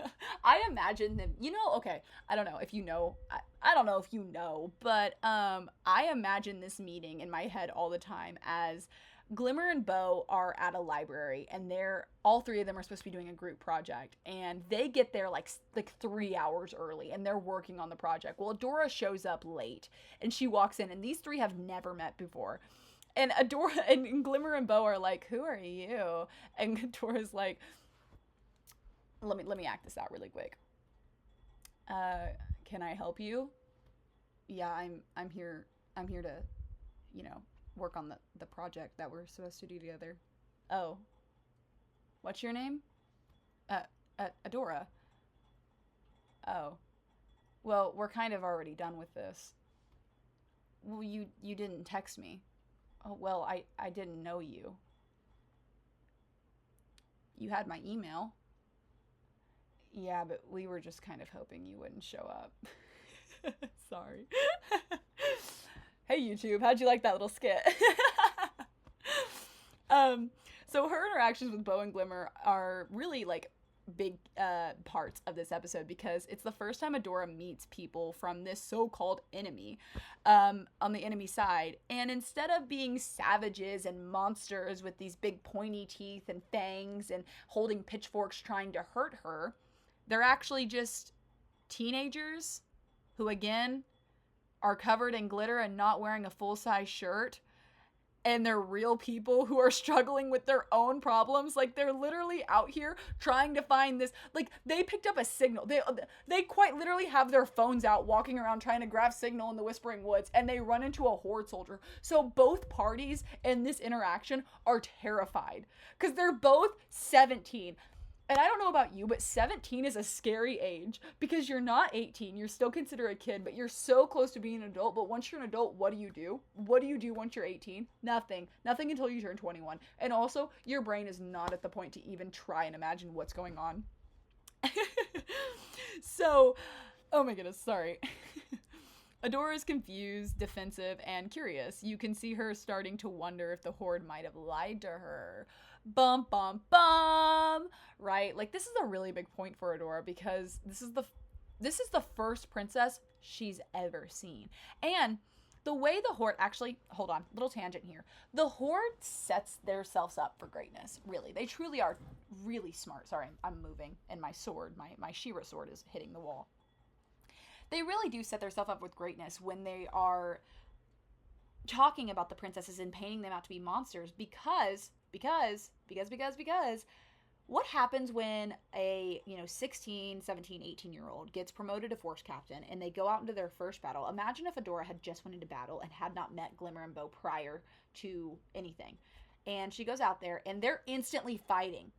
I imagine them, okay, I don't know if you know, I don't know if you know, but I imagine this meeting in my head all the time as Glimmer and Bow are at a library, and all three of them are supposed to be doing a group project, and they get there like 3 hours early, and they're working on the project. Well, Adora shows up late, and she walks in, and these three have never met before. And Adora and Glimmer and Bow are like, "Who are you?" And Adora's like, "Let me act this out really quick. Can I help you?" "Yeah, I'm here to, work on the project that we're supposed to do together." "Oh, what's your name?" Adora." "Oh, well, we're kind of already done with this." "Well, you didn't text me." "Oh, well, I didn't know you." "You had my email." "Yeah, but we were just kind of hoping you wouldn't show up." Sorry. Hey YouTube, how'd you like that little skit? So her interactions with Bow and Glimmer are really like big parts of this episode because it's the first time Adora meets people from this so-called enemy on the enemy side, and instead of being savages and monsters with these big pointy teeth and fangs and holding pitchforks trying to hurt her, they're actually just teenagers who again are covered in glitter and not wearing a full-size shirt, and they're real people who are struggling with their own problems. Like, they're literally out here trying to find this, like, they picked up a signal. They quite literally have their phones out walking around trying to grab signal in the Whispering Woods, and they run into a Horde soldier. So both parties in this interaction are terrified because they're both 17. And I don't know about you, but 17 is a scary age because you're not 18. You're still considered a kid, but you're so close to being an adult. But once you're an adult, what do you do? What do you do once you're 18? Nothing. Nothing until you turn 21. And also, your brain is not at the point to even try and imagine what's going on. So, oh my goodness, sorry. Adora is confused, defensive, and curious. You can see her starting to wonder if the Horde might have lied to her. Bum, bum, bum! Right? Like, this is a really big point for Adora because this is the first princess she's ever seen. And the way the Horde actually, hold on, little tangent here. The Horde sets themselves up for greatness, really. They truly are really smart. Sorry, I'm moving, and my sword, my She-Ra sword is hitting the wall. They really do set themselves up with greatness when they are talking about the princesses and painting them out to be monsters because what happens when a 16, 17, 18-year-old gets promoted to force captain and they go out into their first battle? Imagine if Adora had just went into battle and had not met Glimmer and Bow prior to anything, and she goes out there and they're instantly fighting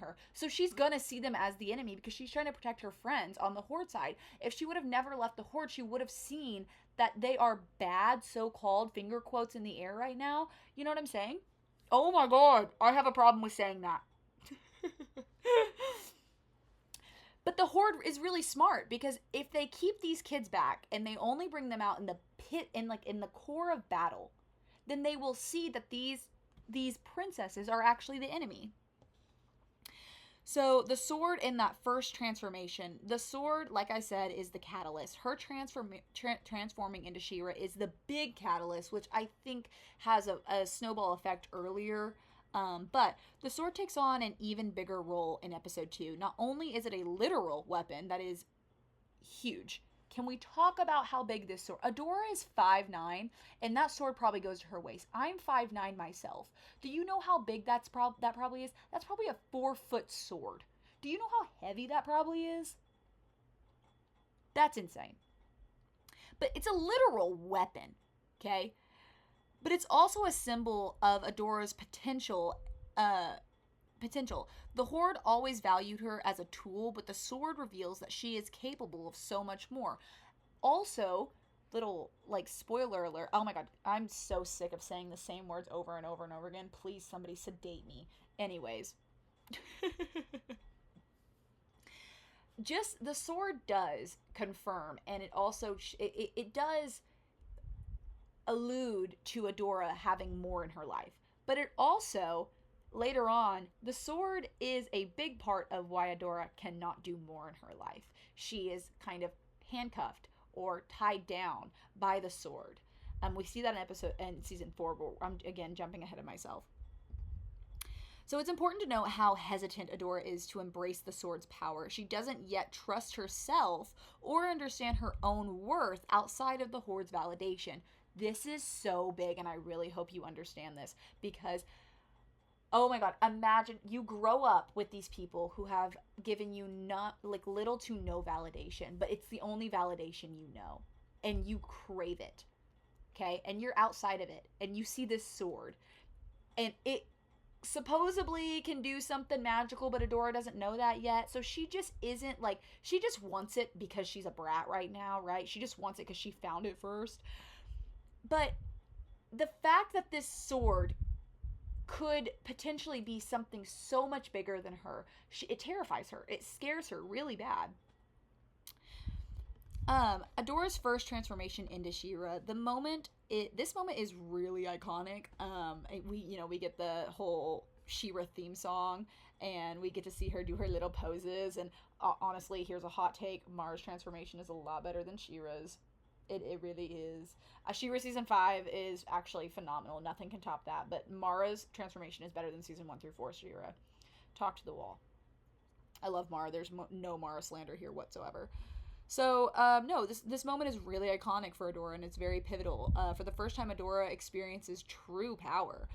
her. So she's gonna see them as the enemy because she's trying to protect her friends on the Horde side. If she would have never left the Horde, she would have seen that they are bad, so-called, finger quotes in the air right now. You know what I'm saying? Oh my god, I have a problem with saying that. But the Horde is really smart because if they keep these kids back and they only bring them out in the pit, in the core of battle, then they will see that these princesses are actually the enemy. So the sword in that first transformation, the sword, like I said, is the catalyst. Her transforming into She-Ra is the big catalyst, which I think has a snowball effect earlier. But the sword takes on an even bigger role in episode 2. Not only is it a literal weapon that is huge. Can we talk about how big this sword? Adora is 5'9", and that sword probably goes to her waist. I'm 5'9" myself. Do you know how big that probably is? That's probably a 4-foot sword. Do you know how heavy that probably is? That's insane. But it's a literal weapon, okay? But it's also a symbol of Adora's potential. The Horde always valued her as a tool, but the sword reveals that she is capable of so much more. Also, little, spoiler alert. Oh my god, I'm so sick of saying the same words over and over and over again. Please, somebody sedate me. Anyways. Just, the sword does confirm, and it also, it does allude to Adora having more in her life. But it also, later on, the sword is a big part of why Adora cannot do more in her life. She is kind of handcuffed or tied down by the sword. We see that in season 4, but I'm, again, jumping ahead of myself. So it's important to note how hesitant Adora is to embrace the sword's power. She doesn't yet trust herself or understand her own worth outside of the Horde's validation. This is so big, and I really hope you understand this, because oh my god, imagine you grow up with these people who have given you little to no validation, but it's the only validation you know, and you crave it, okay? And you're outside of it, and you see this sword, and it supposedly can do something magical, but Adora doesn't know that yet, so she just isn't, she just wants it because she's a brat right now, right? She just wants it because she found it first. But the fact that this sword could potentially be something so much bigger than her, it terrifies her. It scares her really bad. Adora's first transformation into She-Ra, this moment is really iconic. We get the whole She-Ra theme song, and we get to see her do her little poses, and honestly, here's a hot take, Mara's transformation is a lot better than She-Ra's. It really is. She-Ra season 5 is actually phenomenal. Nothing can top that. But Mara's transformation is better than season 1 through 4 She-Ra. Talk to the wall. I love Mara. There's no Mara slander here whatsoever. So, no, this moment is really iconic for Adora, and it's very pivotal. For the first time, Adora experiences true power.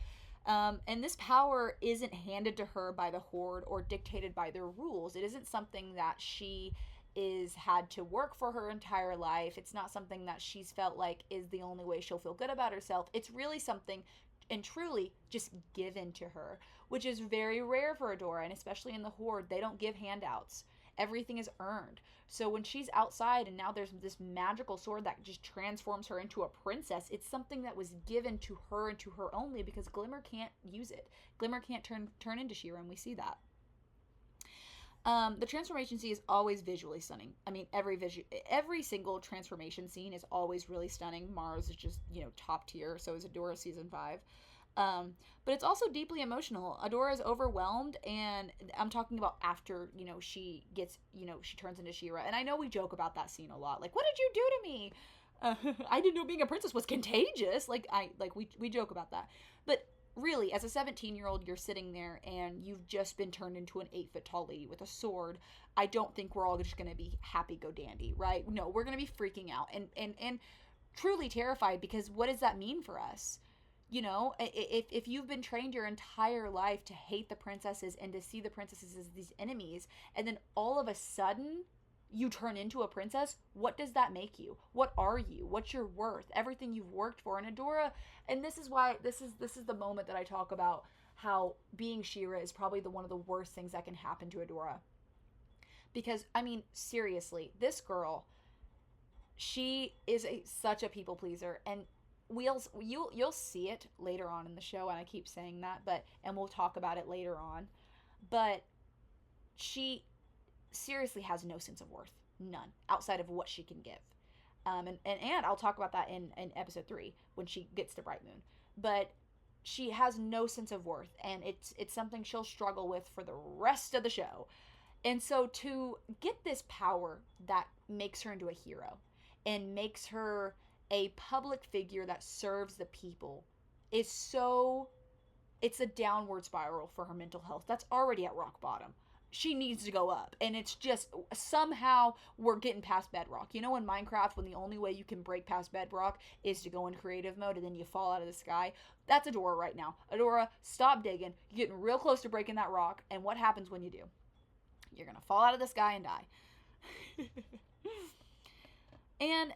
And this power isn't handed to her by the Horde or dictated by their rules. It isn't something that she is had to work for her entire life. It's not something that she's felt like is the only way she'll feel good about herself. It's really something and truly just given to her, which is very rare for Adora, and especially in the Horde, they don't give handouts. Everything is earned. So when she's outside and now there's this magical sword that just transforms her into a princess, it's something that was given to her and to her only, because Glimmer can't use it. Glimmer can't turn into She-Ra, and we see that. The transformation scene is always visually stunning. I mean, every single transformation scene is always really stunning. Mars is just, top tier. So is Adora season 5. But it's also deeply emotional. Adora is overwhelmed, and I'm talking about after, she gets, she turns into She-Ra. And I know we joke about that scene a lot. Like, what did you do to me? I didn't know being a princess was contagious. We joke about that. But really, as a 17-year-old, you're sitting there and you've just been turned into an 8-foot tall lady with a sword. I don't think we're all just going to be happy go dandy, right? No, we're going to be freaking out and truly terrified, because what does that mean for us? If you've been trained your entire life to hate the princesses and to see the princesses as these enemies, and then all of a sudden you turn into a princess, what does that make you? What are you? What's your worth? Everything you've worked for. And Adora, and this is why this is the moment that I talk about how being She-Ra is probably one of the worst things that can happen to Adora. Because, I mean, seriously, this girl, she is such a people pleaser, and you'll see it later on in the show, and I keep saying that, and we'll talk about it later on. But she seriously has no sense of worth, none, outside of what she can give. And I'll talk about that in episode 3 when she gets to Bright Moon. But she has no sense of worth, and it's something she'll struggle with for the rest of the show. And so to get this power that makes her into a hero and makes her a public figure that serves the people it's a downward spiral for her mental health that's already at rock bottom. She needs to go up, and it's just somehow we're getting past bedrock. In Minecraft, when the only way you can break past bedrock is to go in creative mode and then you fall out of the sky? That's Adora right now. Adora, stop digging. You're getting real close to breaking that rock, and what happens when you do? You're gonna fall out of the sky and die. And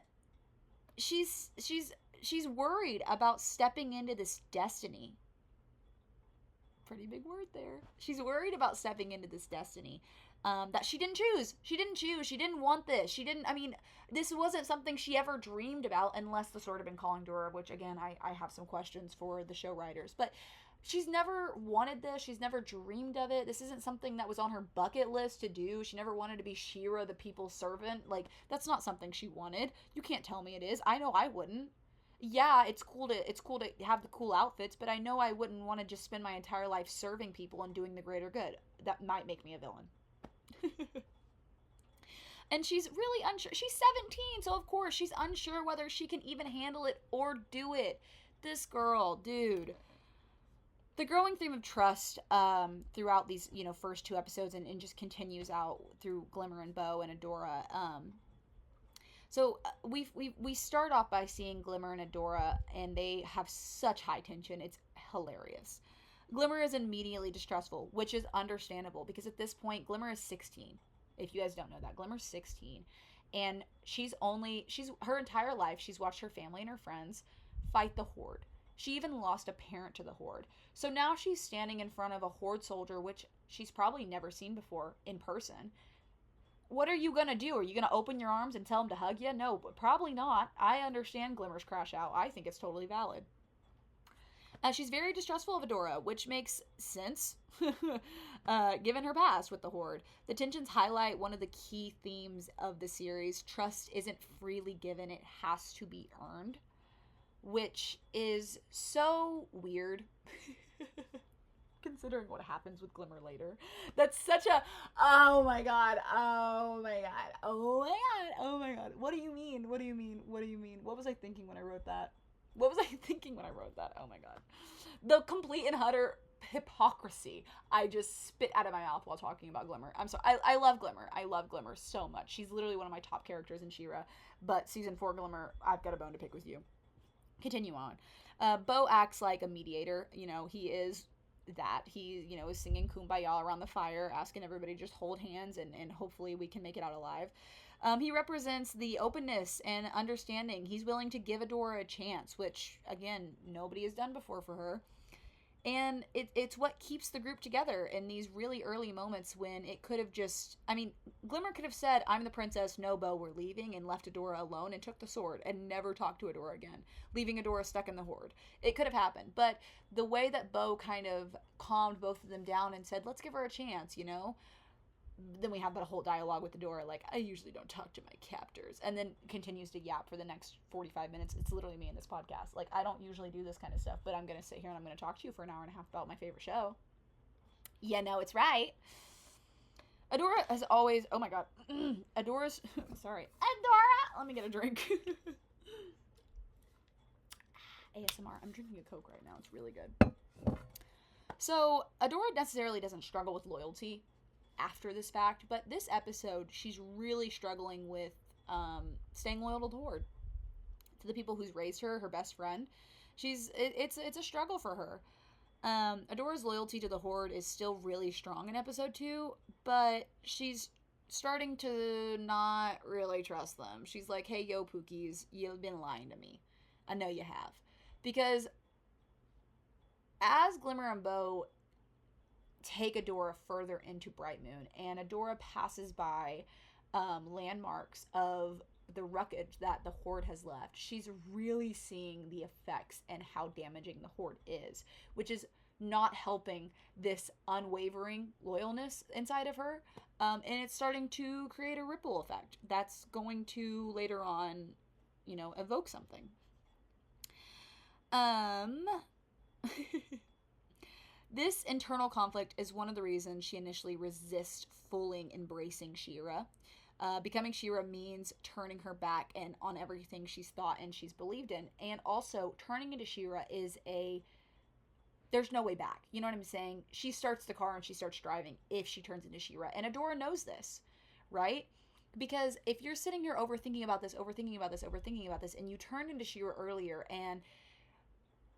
she's worried about stepping into this destiny. Pretty big word there. She's worried about stepping into this destiny that she didn't choose. She didn't want this. This wasn't something she ever dreamed about, unless the sword had been calling to her, which, again, I have some questions for the show writers. But she's never wanted this. She's never dreamed of it. This isn't something that was on her bucket list to do. She never wanted to be She-Ra, the people's servant. That's not something she wanted. You can't tell me it is. I know I wouldn't. Yeah, it's cool to have the cool outfits, but I know I wouldn't want to just spend my entire life serving people and doing the greater good. That might make me a villain. And she's really unsure. She's 17, so of course she's unsure whether she can even handle it or do it. This girl, dude. The growing theme of trust throughout these, first 2 episodes and just continues out through Glimmer and Bow and Adora. So we start off by seeing Glimmer and Adora, and they have such high tension. It's hilarious. Glimmer is immediately distrustful, which is understandable, because at this point, Glimmer is 16. If you guys don't know that, Glimmer's 16. And her entire life, she's watched her family and her friends fight the Horde. She even lost a parent to the Horde. So now she's standing in front of a Horde soldier, which she's probably never seen before in person. What are you going to do? Are you going to open your arms and tell him to hug you? No, but probably not. I understand Glimmer's crash out. I think it's totally valid. She's very distrustful of Adora, which makes sense, given her past with the Horde. The tensions highlight one of the key themes of the series. Trust isn't freely given, it has to be earned. Which is so weird. Considering what happens with Glimmer later. That's such a, oh my god. What do you mean? What was I thinking when I wrote that? Oh my god. The complete and utter hypocrisy I just spit out of my mouth while talking about Glimmer. I'm sorry. I love Glimmer. I love Glimmer so much. She's literally one of my top characters in She-Ra. But season 4 Glimmer, I've got a bone to pick with you. Continue on. Bow acts like a mediator. He is that. He, is singing Kumbaya around the fire, asking everybody to just hold hands and hopefully we can make it out alive. He represents the openness and understanding. He's willing to give Adora a chance, which, again, nobody has done before for her. And it's what keeps the group together in these really early moments when it could have just... Glimmer could have said, I'm the princess, no Bow, we're leaving, and left Adora alone and took the sword and never talked to Adora again, leaving Adora stuck in the Horde. It could have happened. But the way that Bow kind of calmed both of them down and said, let's give her a chance, then we have that whole dialogue with Adora, like, I usually don't talk to my captors, and then continues to yap for the next 45 minutes. It's literally me in this podcast. Like, I don't usually do this kind of stuff, but I'm going to sit here and I'm going to talk to you for an hour and a half about my favorite show. Yeah, no, it's right. Adora has always, oh my god, Adora's, sorry, Adora, let me get a drink. ASMR, I'm drinking a Coke right now, it's really good. So, Adora necessarily doesn't struggle with loyalty after this fact, but this episode, she's really struggling with staying loyal to the Horde, to the people who's raised her, her best friend. It's a struggle for her. Adora's loyalty to the Horde is still really strong in episode 2, but she's starting to not really trust them. She's like, hey, yo, Pookies, you've been lying to me. I know you have. Because as Glimmer and Bow take Adora further into Bright Moon, and Adora passes by landmarks of the wreckage that the Horde has left, she's really seeing the effects and how damaging the Horde is, which is not helping this unwavering loyalness inside of her, and it's starting to create a ripple effect that's going to later on, evoke something. This internal conflict is one of the reasons she initially resists fully embracing She-Ra. Becoming She-Ra means turning her back and on everything she's thought and she's believed in. And also, turning into She-Ra is there's no way back. You know what I'm saying? She starts the car and she starts driving if she turns into She-Ra. And Adora knows this, right? Because if you're sitting here overthinking about this, and you turned into She-Ra earlier, and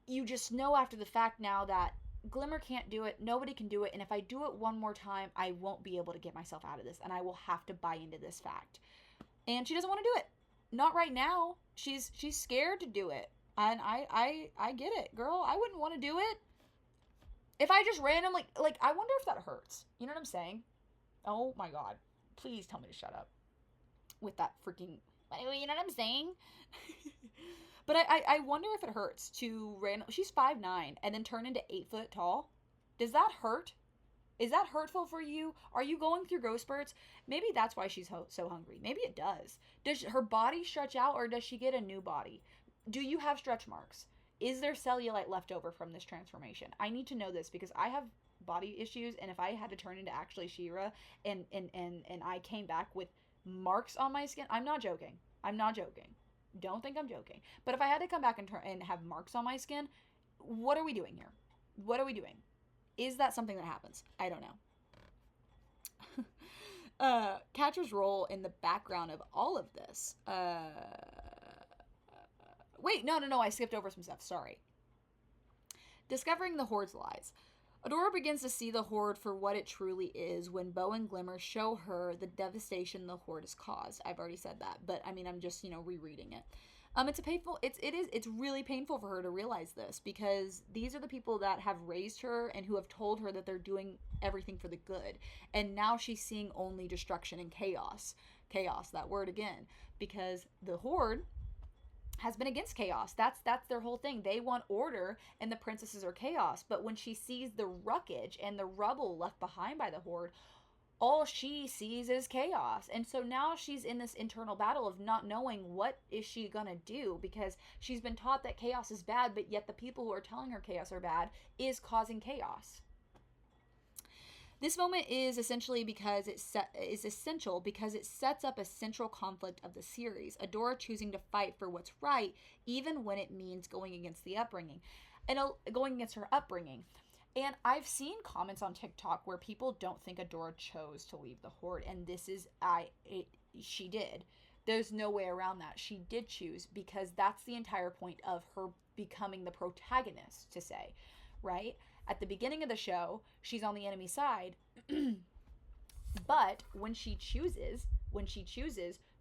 you just know after the fact now that Glimmer can't do it, nobody can do it, and if I do it one more time, I won't be able to get myself out of this, and I will have to buy into this fact. And she doesn't want to do it. Not right now. She's scared to do it. And I get it, girl. I wouldn't want to do it. If I just randomly, I wonder if that hurts. You know what I'm saying? Oh my god. Please tell me to shut up. With that freaking, you know what I'm saying? But I wonder if it hurts to she's 5'9" and then turn into 8 foot tall. Does that hurt? Is that hurtful for you? Are you going through growth spurts? Maybe that's why she's so hungry. Maybe it does. Does her body stretch out, or does she get a new body? Do you have stretch marks? Is there cellulite left over from this transformation? I need to know this because I have body issues, and if I had to turn into actually She-Ra and I came back with marks on my skin, I'm not joking. Don't think I'm joking. But if I had to come back and have marks on my skin, what are we doing here? What are we doing? Is that something that happens? I don't know. Catra's role in the background of all of this. Wait, no, I skipped over some stuff. Sorry. Discovering the Horde's lies. Adora begins to see the Horde for what it truly is when Bow and Glimmer show her the devastation the Horde has caused. I've already said that, but I mean, I'm just, rereading it. It's really painful for her to realize this, because these are the people that have raised her and who have told her that they're doing everything for the good. And now she's seeing only destruction and chaos. Chaos, that word again, because the Horde has been against chaos. That's their whole thing. They want order, and the princesses are chaos. But when she sees the wreckage and the rubble left behind by the Horde, all she sees is chaos. And so now she's in this internal battle of not knowing what is she gonna do, because she's been taught that chaos is bad, but yet the people who are telling her chaos are bad is causing chaos. This moment is essential because it sets up a central conflict of the series. Adora choosing to fight for what's right, even when it means going against her upbringing. And I've seen comments on TikTok where people don't think Adora chose to leave the Horde, and she did. There's no way around that. She did choose, because that's the entire point of her becoming the protagonist, to say, right? At the beginning of the show, she's on the enemy side, but when she chooses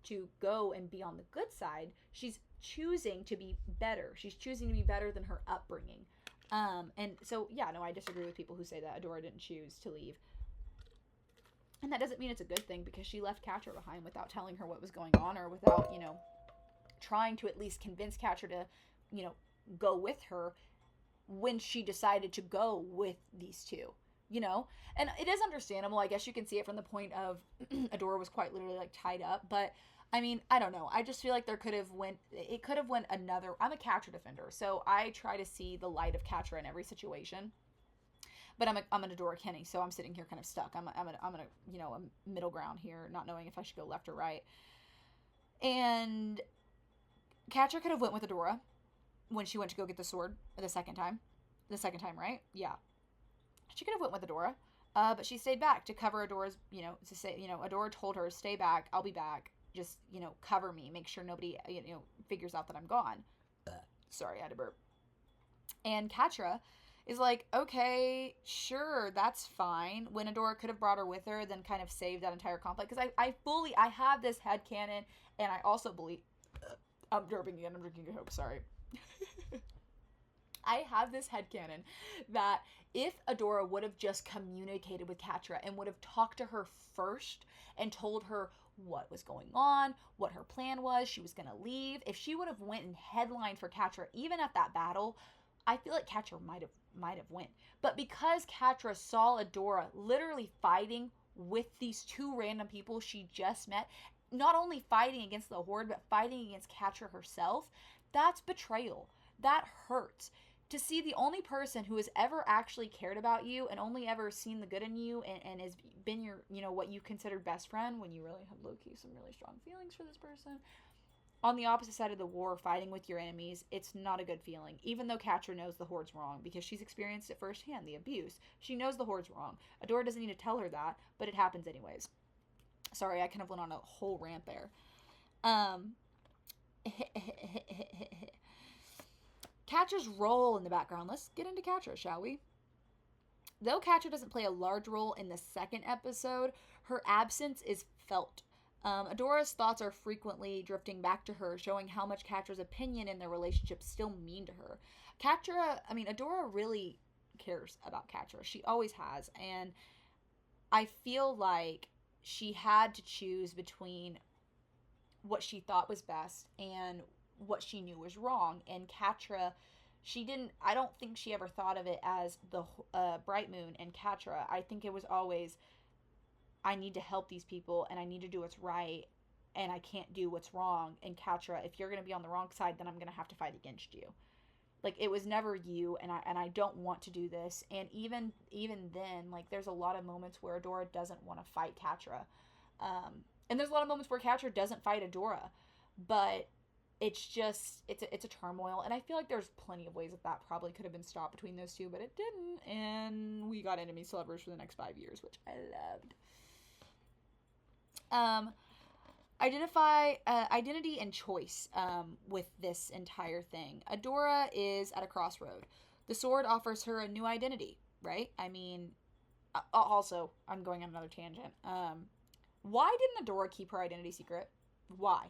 to go and be on the good side, she's choosing to be better. She's choosing to be better than her upbringing. And so, yeah, no, I disagree with people who say that Adora didn't choose to leave. And that doesn't mean it's a good thing, because she left Catra behind without telling her what was going on, or without, trying to at least convince Catra to, go with her when she decided to go with these two. you know? And it is understandable. I guess you can see it from the point of Adora was quite literally like tied up, but I mean, I don't know. I just feel like it could have went another. I'm a Catra defender, so I try to see the light of Catra in every situation. But I'm an Adora Kenny, so I'm sitting here kind of stuck. I'm a you know, a middle ground here, not knowing if I should go left or right. And Catra could have went with Adora when she went to go get the sword the second time. The second time, right? Yeah. She could have went with Adora, but she stayed back to cover Adora's, you know, to say, you know, Adora told her, stay back, I'll be back. Just, you know, cover me. Make sure nobody, you know, figures out that I'm gone. Sorry, I had to burp. And Catra is like, okay, sure, that's fine. When Adora could have brought her with her, then kind of saved that entire conflict. Because I have this headcanon, and I also believe, I'm burping again, I'm drinking a Coke, sorry. I have this headcanon that if Adora would have just communicated with Catra and would have talked to her first and told her what was going on, what her plan was, she was going to leave, if she would have went and headlined for Catra even at that battle, I feel like Catra might have went. But because Catra saw Adora literally fighting with these two random people she just met, not only fighting against the Horde, but fighting against Catra herself, that's betrayal. That hurts. To see the only person who has ever actually cared about you and only ever seen the good in you and has been your, you know, what you considered best friend when you really have low-key some really strong feelings for this person, on the opposite side of the war, fighting with your enemies, it's not a good feeling. Even though Catra knows the Horde's wrong because she's experienced it firsthand, the abuse. She knows the Horde's wrong. Adora doesn't need to tell her that, but it happens anyways. Sorry, I kind of went on a whole rant there. Catra's role in the background. Let's get into Catra, shall we? Though Catra doesn't play a large role in the second episode, her absence is felt. Adora's thoughts are frequently drifting back to her, showing how much Catra's opinion in their relationship still mean to her. Adora really cares about Catra. She always has, and I feel like she had to choose between what she thought was best and what she knew was wrong. And Catra, I don't think she ever thought of it as the Bright Moon and Catra. I think it was always, I need to help these people and I need to do what's right and I can't do what's wrong. And Catra, if you're going to be on the wrong side, then I'm going to have to fight against you. Like, it was never you, and I don't want to do this. And even then, like, there's a lot of moments where Adora doesn't want to fight Catra. And there's a lot of moments where Catra doesn't fight Adora. But it's just, it's a turmoil. And I feel like there's plenty of ways that probably could have been stopped between those two, but it didn't. And we got enemies to lovers for the next 5 years, which I loved. Identity and choice with this entire thing. Adora is at a crossroad. The sword offers her a new identity, right? I mean, also, I'm going on another tangent. Why didn't Adora keep her identity secret? Why?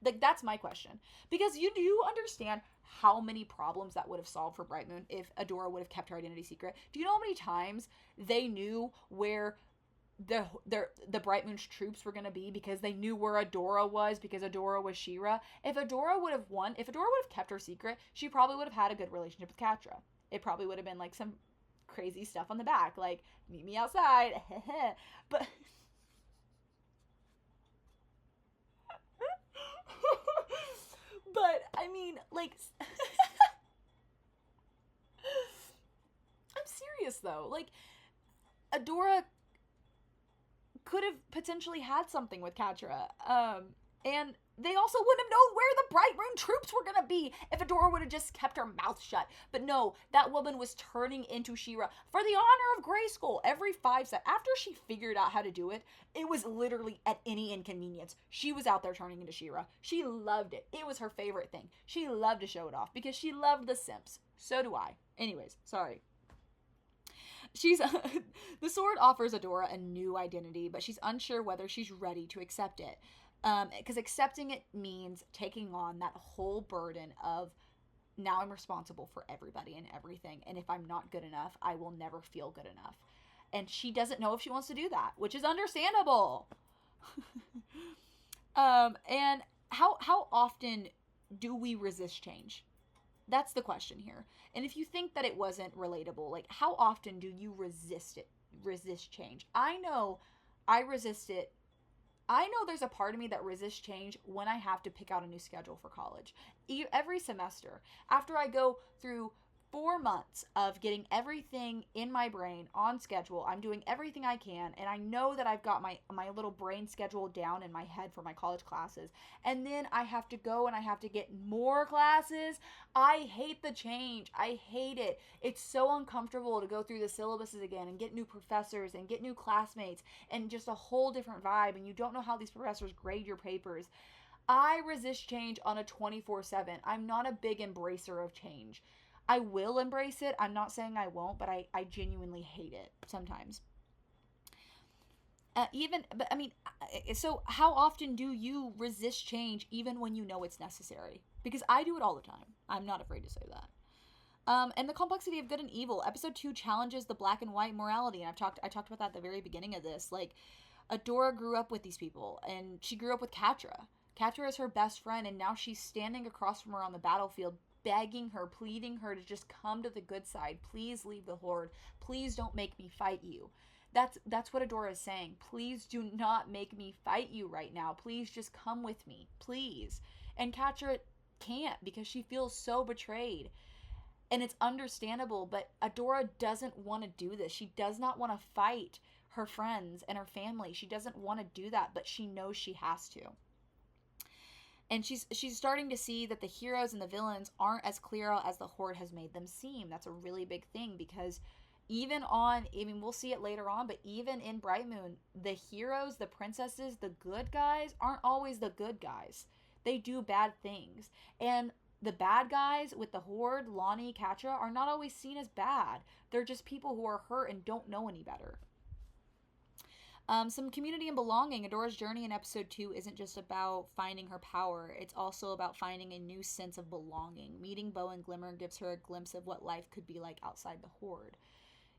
Like, that's my question. Because you do understand how many problems that would have solved for Bright Moon if Adora would have kept her identity secret. Do you know how many times they knew where the Bright Moon's troops were going to be because they knew where Adora was because Adora was She-Ra? If Adora would have kept her secret, she probably would have had a good relationship with Catra. It probably would have been like some crazy stuff on the back, like, meet me outside. But but I mean, like, I'm serious though. Like, Adora could have potentially had something with Catra. And they also wouldn't have known where the Bright Moon troops were gonna be if Adora would have just kept her mouth shut. But no, that woman was turning into She-Ra for the honor of Grayskull every 5 seconds. After she figured out how to do it, it was literally at any inconvenience. She was out there turning into She-Ra. She loved it. It was her favorite thing. She loved to show it off because she loved the simps. So do I. Anyways, sorry. The sword offers Adora a new identity, but she's unsure whether she's ready to accept it. Because accepting it means taking on that whole burden of, now I'm responsible for everybody and everything, and if I'm not good enough, I will never feel good enough. And she doesn't know if she wants to do that, which is understandable. And how often do we resist change? That's the question here. And if you think that it wasn't relatable, like, how often do you resist change? I know I resist it. I know there's a part of me that resists change when I have to pick out a new schedule for college. Every semester, after I go through 4 months of getting everything in my brain on schedule, I'm doing everything I can, and I know that I've got my little brain schedule down in my head for my college classes, and then I have to go and I have to get more classes. I hate the change. I hate it. It's so uncomfortable to go through the syllabuses again and get new professors and get new classmates and just a whole different vibe, and you don't know how these professors grade your papers. I resist change on a 24/7. I'm not a big embracer of change. I will embrace it. I'm not saying I won't, but I genuinely hate it sometimes. So how often do you resist change even when you know it's necessary? Because I do it all the time. I'm not afraid to say that. And the complexity of good and evil. Episode 2 challenges the black and white morality, and I talked about that at the very beginning of this. Like, Adora grew up with these people, and she grew up with Catra. Catra is her best friend, and now she's standing across from her on the battlefield, begging her, pleading her to just come to the good side. Please leave the Horde. Please don't make me fight you. That's what Adora is saying. Please do not make me fight you right now. Please just come with me. Please. And Catra can't because she feels so betrayed. And it's understandable, but Adora doesn't want to do this. She does not want to fight her friends and her family. She doesn't want to do that, but she knows she has to. And she's starting to see that the heroes and the villains aren't as clear as the Horde has made them seem. That's a really big thing, because we'll see it later on, but even in Bright Moon, the heroes, the princesses, the good guys aren't always the good guys. They do bad things. And the bad guys with the Horde, Lonnie, Catra, are not always seen as bad. They're just people who are hurt and don't know any better. Some community and belonging. Adora's journey in episode 2 isn't just about finding her power. It's also about finding a new sense of belonging. Meeting Bow and Glimmer gives her a glimpse of what life could be like outside the Horde.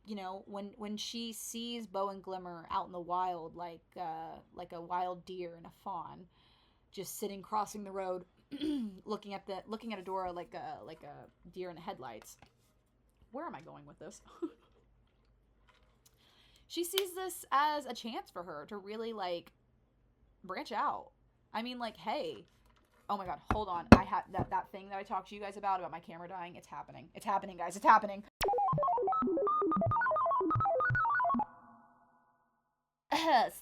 You know, when she sees Bow and Glimmer out in the wild, like a wild deer and a fawn, just sitting crossing the road, looking at Adora like a deer in the headlights. Where am I going with this? She sees this as a chance for her to really, like, branch out. I mean, like, hey, oh my god, hold on. I had that thing that I talked to you guys about my camera dying. It's happening. It's happening, guys. It's happening.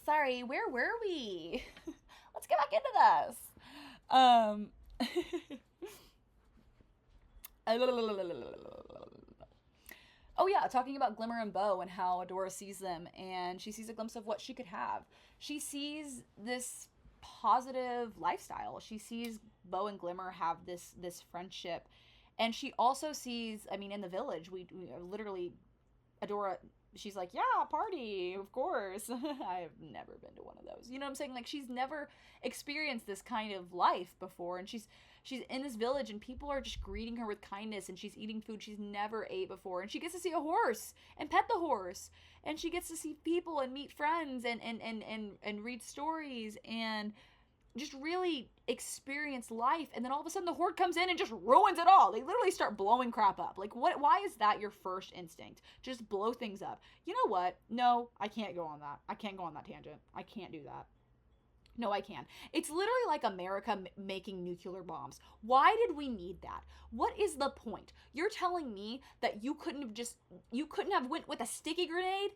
Sorry, where were we? Let's get back into this. Oh yeah, talking about Glimmer and Bow and how Adora sees them, and she sees a glimpse of what she could have. She sees this positive lifestyle. She sees Bow and Glimmer have this friendship, and she also sees, I mean, in the village, we literally, Adora, she's like, yeah, party, of course. I've never been to one of those. You know what I'm saying? Like, she's never experienced this kind of life before, and she's in this village, and people are just greeting her with kindness, and she's eating food she's never ate before, and she gets to see a horse and pet the horse, and she gets to see people and meet friends and read stories and just really experience life. And then all of a sudden the Horde comes in and just ruins it all. They literally start blowing crap up. Like, why is that your first instinct? Just blow things up. You know what? No, I can't go on that. I can't go on that tangent. I can't do that. No, I can. It's literally like America making nuclear bombs. Why did we need that? What is the point? You're telling me that you couldn't have went with a sticky grenade?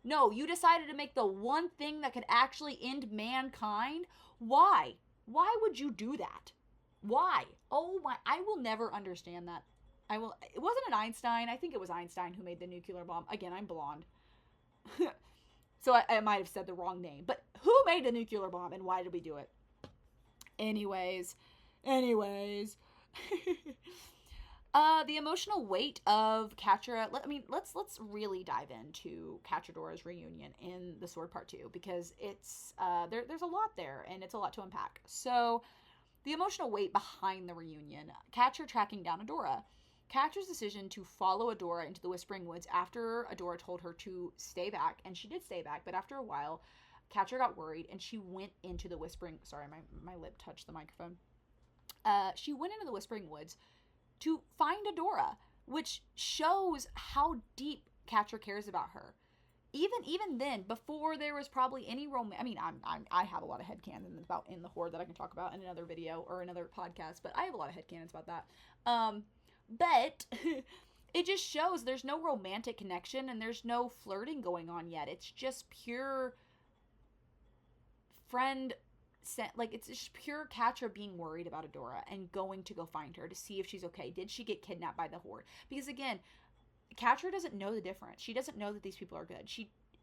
No, you decided to make the one thing that could actually end mankind? Why? Why would you do that? Why? Oh my, I will never understand that. It wasn't an Einstein. I think it was Einstein who made the nuclear bomb. Again, I'm blonde. So I might have said the wrong name. But who made the nuclear bomb and why did we do it? Anyways. The emotional weight of Catra. Let's really dive into Catradora's reunion in the Sword Part 2, because it's there's a lot there and it's a lot to unpack. So, the emotional weight behind the reunion. Catra tracking down Adora. Catra's decision to follow Adora into the Whispering Woods after Adora told her to stay back, and she did stay back, but after a while, Catra got worried and she went into the Whispering... Sorry, my lip touched the microphone. She went into the Whispering Woods to find Adora, which shows how deep Catra cares about her. Even then, before there was probably any romance. I mean, I have a lot of headcanons about in the Horde that I can talk about in another video or another podcast, but I have a lot of headcanons about that. But it just shows there's no romantic connection and there's no flirting going on yet. It's just pure friend. Like, it's just pure Catra being worried about Adora and going to go find her to see if she's okay. Did she get kidnapped by the Horde? Because again, Catra doesn't know the difference. She doesn't know that these people are good.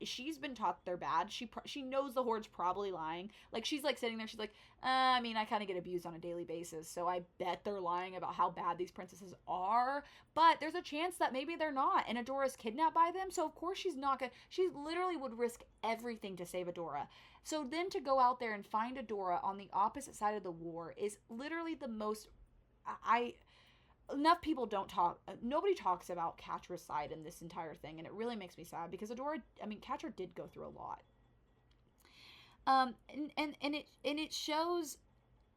She's been taught they're bad. She knows the Horde's probably lying. Like, she's like sitting there, she's like, I mean, I kind of get abused on a daily basis, so I bet they're lying about how bad these princesses are. But there's a chance that maybe they're not, and Adora's kidnapped by them, so of course she's not gonna. She literally would risk everything to save Adora. So then to go out there and find Adora on the opposite side of the war is literally the most. Enough people don't talk. Nobody talks about Catra's side in this entire thing, and it really makes me sad because Catra did go through a lot. And it shows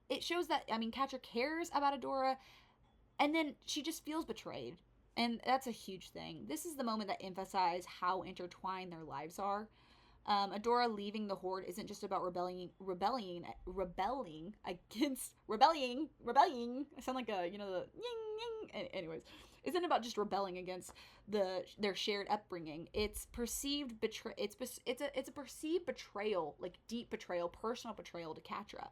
that Catra cares about Adora, and then she just feels betrayed, and that's a huge thing. This is the moment that emphasizes how intertwined their lives are. Adora leaving the Horde isn't just about rebelling against. I sound like the ying ying. Anyways, isn't about just rebelling against their shared upbringing. It's perceived it's a perceived betrayal, like deep betrayal, personal betrayal to Catra.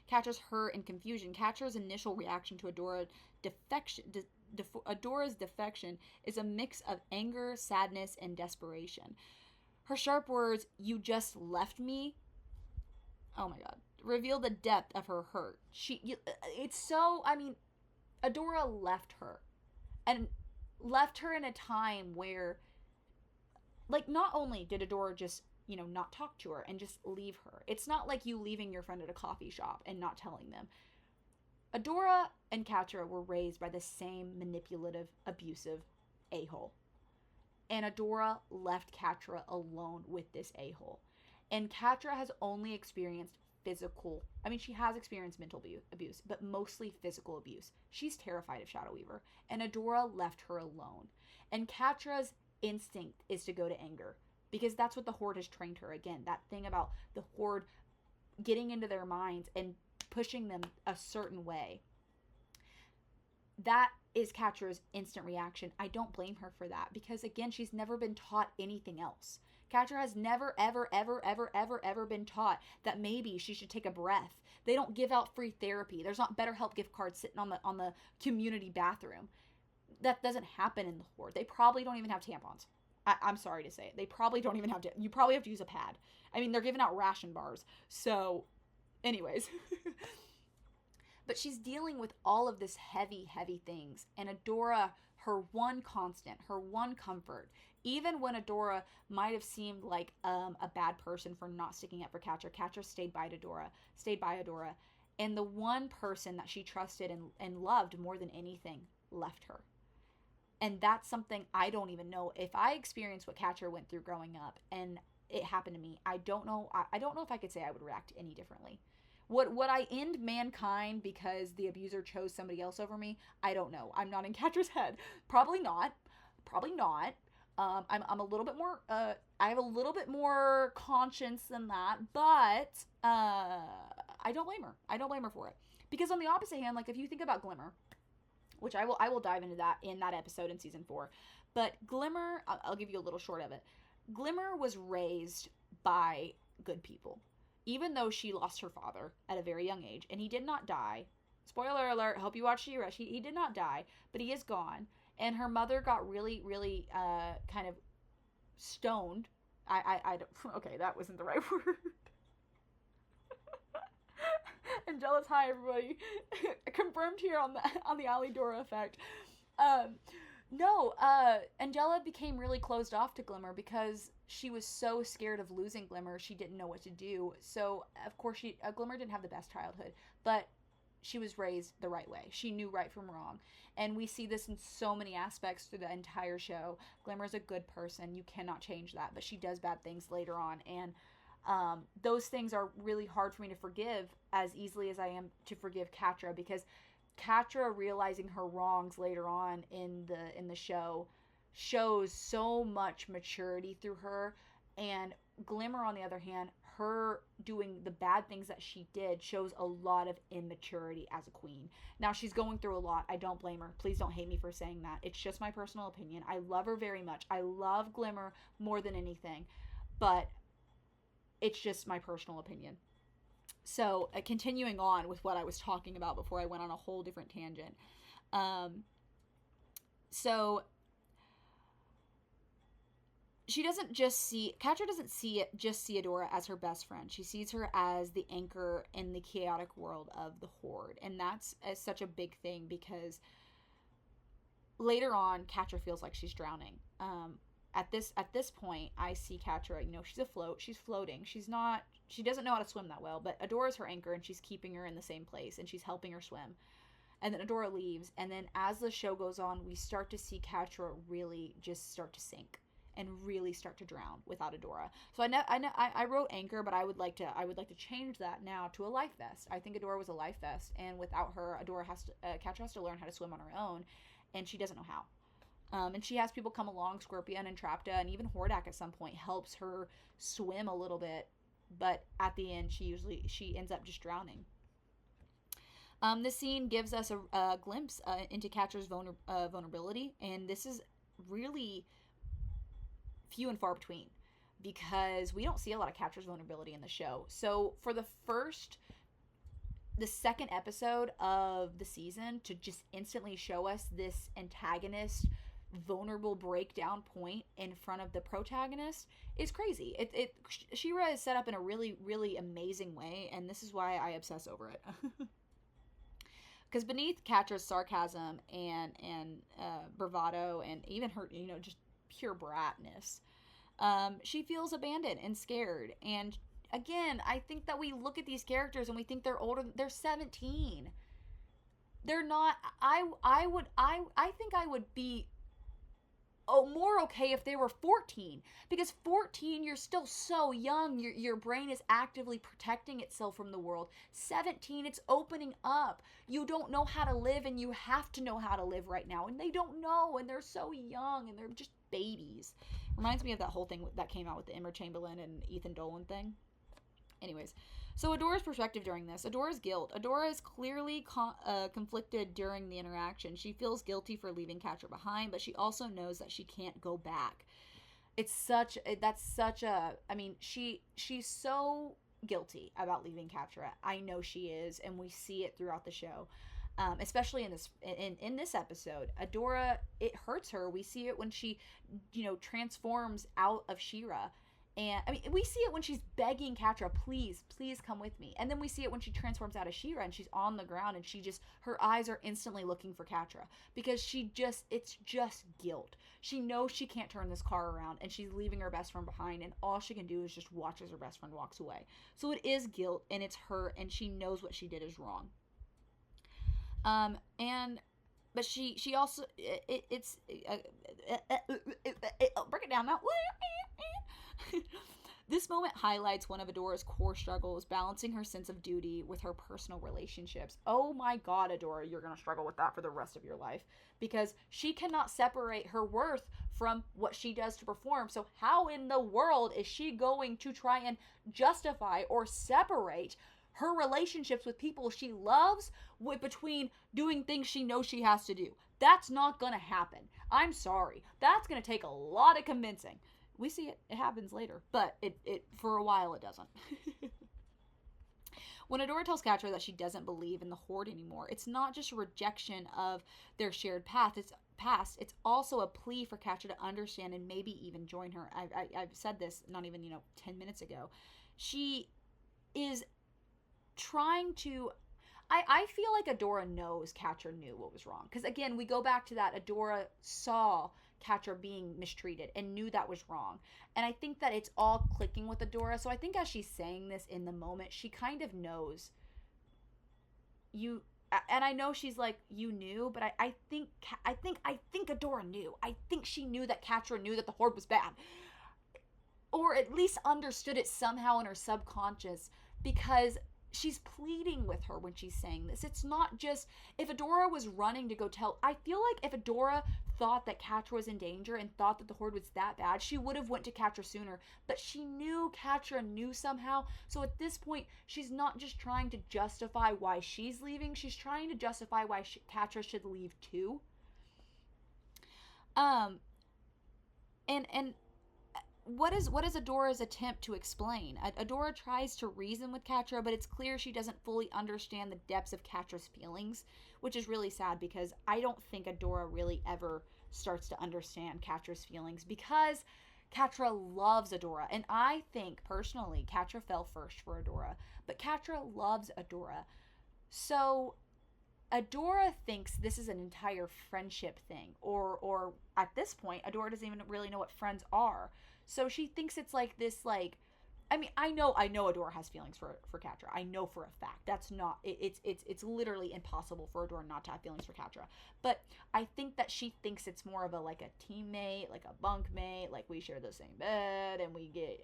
Catra's hurt and confusion. Catra's initial reaction to Adora's defection is a mix of anger, sadness, and desperation. Her sharp words, "You just left me," oh my god, reveal the depth of her hurt. Adora left her. And left her in a time where, like, not only did Adora just, not talk to her and just leave her. It's not like you leaving your friend at a coffee shop and not telling them. Adora and Catra were raised by the same manipulative, abusive a-hole. And Adora left Catra alone with this a-hole. And Catra has only experienced she has experienced mental abuse, but mostly physical abuse. She's terrified of Shadow Weaver. And Adora left her alone. And Catra's instinct is to go to anger. Because that's what the Horde has trained her. Again, that thing about the Horde getting into their minds and pushing them a certain way. That is Catra's instant reaction. I don't blame her for that because, again, she's never been taught anything else. Catra has never, ever, ever, ever, ever, ever been taught that maybe she should take a breath. They don't give out free therapy. There's not BetterHelp gift cards sitting on the community bathroom. That doesn't happen in the Horde. They probably don't even have tampons. I'm sorry to say it. They probably don't even have to. You probably have to use a pad. I mean, they're giving out ration bars. So, anyways. But she's dealing with all of this heavy, heavy things. And Adora, her one constant, her one comfort, even when Adora might have seemed like a bad person for not sticking up for Catra, Catra stayed by Adora. And the one person that she trusted and loved more than anything left her. And that's something I don't even know. If I experienced what Catra went through growing up and it happened to me, I don't know if I could say I would react any differently. Would I end mankind because the abuser chose somebody else over me? I don't know. I'm not in Catra's head. Probably not. I'm a little bit more, I have a little bit more conscience than that, but I don't blame her. I don't blame her for it. Because on the opposite hand, like if you think about Glimmer, which I will dive into that in that episode in season 4, but Glimmer, I'll give you a little short of it. Glimmer was raised by good people. Even though she lost her father at a very young age, and he did not die. Spoiler alert, hope you watch She-Ra. He did not die, but he is gone. And her mother got really, really kind of stoned. I don't, okay, that wasn't the right word. Angela's hi, everybody. Confirmed here on the ALLYDORA effect. Angela became really closed off to Glimmer because she was so scared of losing Glimmer, she didn't know what to do. So, of course, Glimmer didn't have the best childhood, but she was raised the right way. She knew right from wrong. And we see this in so many aspects through the entire show. Glimmer's a good person. You cannot change that, but she does bad things later on. And those things are really hard for me to forgive as easily as I am to forgive Catra, because Catra realizing her wrongs later on in the show shows so much maturity through her, and Glimmer, on the other hand, her doing the bad things that she did shows a lot of immaturity as a queen. Now, she's going through a lot. I don't blame her. Please don't hate me for saying that. It's just my personal opinion. I love her very much. I love Glimmer more than anything, but it's just my personal opinion. So, continuing on with what I was talking about before I went on a whole different tangent. So she doesn't just see, Catra doesn't see Adora as her best friend. She sees her as the anchor in the chaotic world of the Horde. And that's such a big thing, because later on, Catra feels like she's drowning. At this point, I see Catra, she's afloat, she's floating. She doesn't know how to swim that well, but Adora's her anchor, and she's keeping her in the same place, and she's helping her swim. And then Adora leaves, and then as the show goes on, we start to see Catra really just start to sink and really start to drown without Adora. So I wrote anchor, but I would like to change that now to a life vest. I think Adora was a life vest, and without her, Catra has to learn how to swim on her own, and she doesn't know how. And she has people come along, Scorpion and Trapta, and even Hordak at some point helps her swim a little bit, but at the end, she ends up just drowning. This scene gives us a glimpse into Catra's vulnerability, and this is really few and far between, because we don't see a lot of Catra's vulnerability in the show. So for the second episode of the season to just instantly show us this antagonist vulnerable breakdown point in front of the protagonist is crazy. She-Ra is set up in a really, really amazing way, and this is why I obsess over it. Because beneath Catra's sarcasm and bravado, and even her, just pure bratness, she feels abandoned and scared. And again, I think that we look at these characters and we think they're older. They're 17. They're not. I think I would be more okay if they were 14, because 14, you're still so young. Your brain is actively protecting itself from the world. 17, it's opening up. You don't know how to live, and you have to know how to live right now, and they don't know, and they're so young, and they're just babies. Reminds me of that whole thing that came out with the Emma Chamberlain and Ethan Dolan thing. Anyways, so Adora's perspective during this. Adora's guilt. Adora is clearly conflicted during the interaction. She feels guilty for leaving Catra behind, but she also knows that she can't go back. She's so guilty about leaving Catra. I know she is, and we see it throughout the show. Especially in this episode, Adora, it hurts her. We see it when she, transforms out of She-Ra. And we see it when she's begging Catra, please come with me. And then we see it when she transforms out of She-Ra and she's on the ground, and her eyes are instantly looking for Catra, because it's just guilt. She knows she can't turn this car around, and she's leaving her best friend behind, and all she can do is just watch as her best friend walks away. So it is guilt, and it's hurt, and she knows what she did is wrong. But she also, break it down now. This moment highlights one of Adora's core struggles, balancing her sense of duty with her personal relationships. Oh my god, Adora, you're going to struggle with that for the rest of your life, because she cannot separate her worth from what she does to perform. So how in the world is she going to try and justify or separate her relationships with people she loves between doing things she knows she has to do? That's not going to happen. I'm sorry. That's going to take a lot of convincing. We see it. It happens later. But it for a while, it doesn't. When Adora tells Catra that she doesn't believe in the Horde anymore, it's not just a rejection of their shared path. It's also a plea for Catra to understand and maybe even join her. I've said this not even, 10 minutes ago. She is trying to... I feel like Adora knows Catra knew what was wrong. Because, again, we go back to that. Adora saw Catra being mistreated and knew that was wrong. And I think that it's all clicking with Adora. So I think as she's saying this in the moment, she kind of knows. And I know she's like, you knew, but I think Adora knew. I think she knew that Catra knew that the Horde was bad. Or at least understood it somehow in her subconscious, because she's pleading with her when she's saying this. It's not just, if Adora was running to go tell, I feel like if Adora thought that Catra was in danger and thought that the Horde was that bad, she would have went to Catra sooner, but she knew Catra knew somehow. So at this point, she's not just trying to justify why she's leaving, she's trying to justify why Catra should leave too. And what is Adora's attempt to explain? Adora tries to reason with Catra, but it's clear she doesn't fully understand the depths of Catra's feelings, which is really sad because I don't think Adora really ever starts to understand Catra's feelings, because Catra loves Adora, and I think personally Catra fell first for Adora, but Catra loves Adora. So Adora thinks this is an entire friendship thing, or at this point Adora doesn't even really know what friends are. So she thinks it's like this, like, I mean, I know Adora has feelings for Catra. I know for a fact. That's not, it's literally impossible for Adora not to have feelings for Catra. But I think that she thinks it's more of a, like, a teammate, like a bunkmate, like we share the same bed and we get,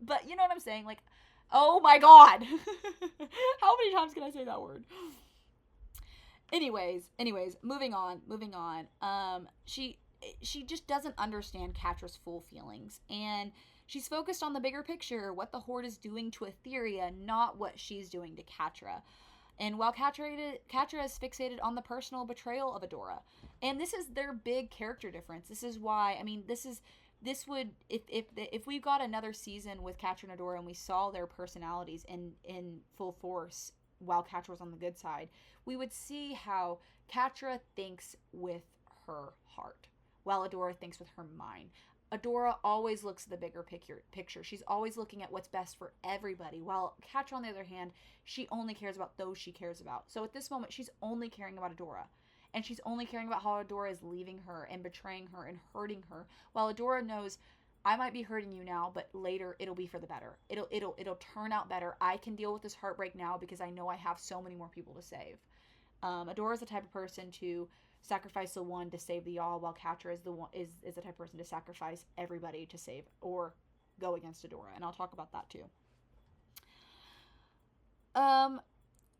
but you know what I'm saying? Like, oh my god. How many times can I say that word? Anyways, moving on. She just doesn't understand Catra's full feelings, and she's focused on the bigger picture, what the Horde is doing to Etheria, not what she's doing to Catra. And while Catra is fixated on the personal betrayal of Adora, and this is their big character difference. This is why, I mean, this would, if we got another season with Catra and Adora and we saw their personalities in full force while Catra was on the good side, we would see how Catra thinks with her heart, while Adora thinks with her mind. Adora always looks at the bigger picture. She's always looking at what's best for everybody, while Catra, on the other hand, she only cares about those she cares about. So at this moment, she's only caring about Adora. And she's only caring about how Adora is leaving her and betraying her and hurting her, while Adora knows, I might be hurting you now, but later it'll be for the better. It'll turn out better. I can deal with this heartbreak now because I know I have so many more people to save. Adora is the type of person to sacrifice the one to save the all, while Catra is the type of person to sacrifice everybody to save or go against Adora, and I'll talk about that too.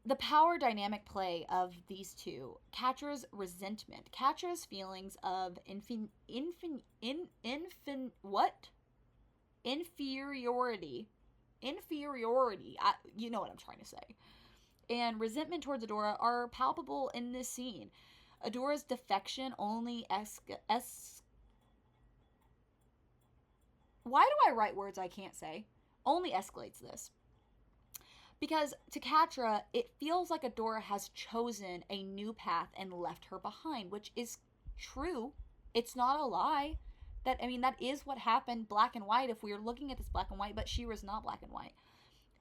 The power dynamic play of these two, Catra's resentment, Catra's feelings of inferiority, you know what I'm trying to say, and resentment towards Adora are palpable in this scene. Adora's defection only why do I write words I can't say? Only escalates this. Because to Catra, it feels like Adora has chosen a new path and left her behind, which is true. It's not a lie. That is what happened, black and white, if we were looking at this black and white, but She-Ra's not black and white.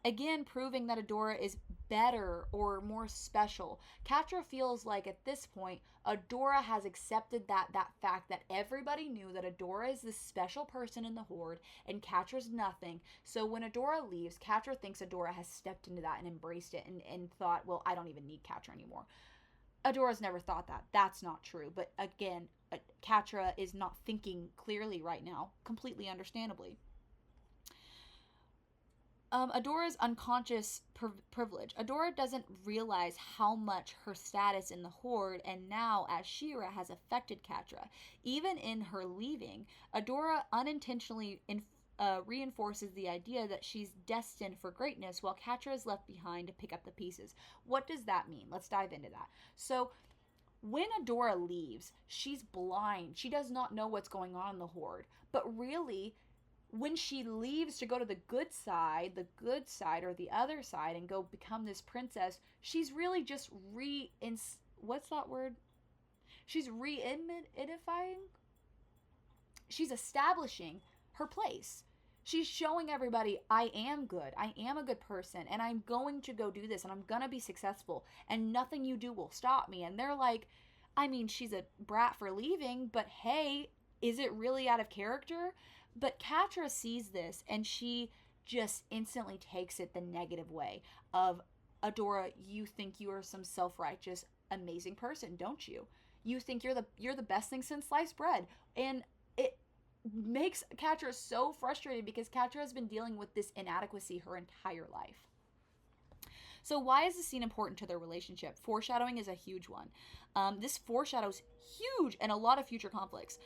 Again, proving that Adora is better or more special. Catra feels like at this point, Adora has accepted that fact that everybody knew that Adora is this special person in the Horde and Catra's nothing. So when Adora leaves, Catra thinks Adora has stepped into that and embraced it and thought, well, I don't even need Catra anymore. Adora's never thought that. That's not true. But again, Catra is not thinking clearly right now, completely understandably. Adora's unconscious privilege. Adora doesn't realize how much her status in the Horde and now as She-Ra has affected Catra. Even in her leaving, Adora unintentionally reinforces the idea that she's destined for greatness while Catra is left behind to pick up the pieces. What does that mean? Let's dive into that. So, when Adora leaves, she's blind. She does not know what's going on in the Horde. But really, when she leaves to go to the good side or the other side and go become this princess, she's really just what's that word? She's re-identifying? She's establishing her place. She's showing everybody, I am good. I am a good person, and I'm going to go do this, and I'm gonna be successful, and nothing you do will stop me. And they're like, I mean, she's a brat for leaving, but hey, is it really out of character? But Catra sees this, and she just instantly takes it the negative way of, Adora, you think you are some self-righteous, amazing person, don't you? You think you're the best thing since sliced bread. And it makes Catra so frustrated because Catra has been dealing with this inadequacy her entire life. So why is this scene important to their relationship? Foreshadowing is a huge one. This foreshadows huge and a lot of future conflicts.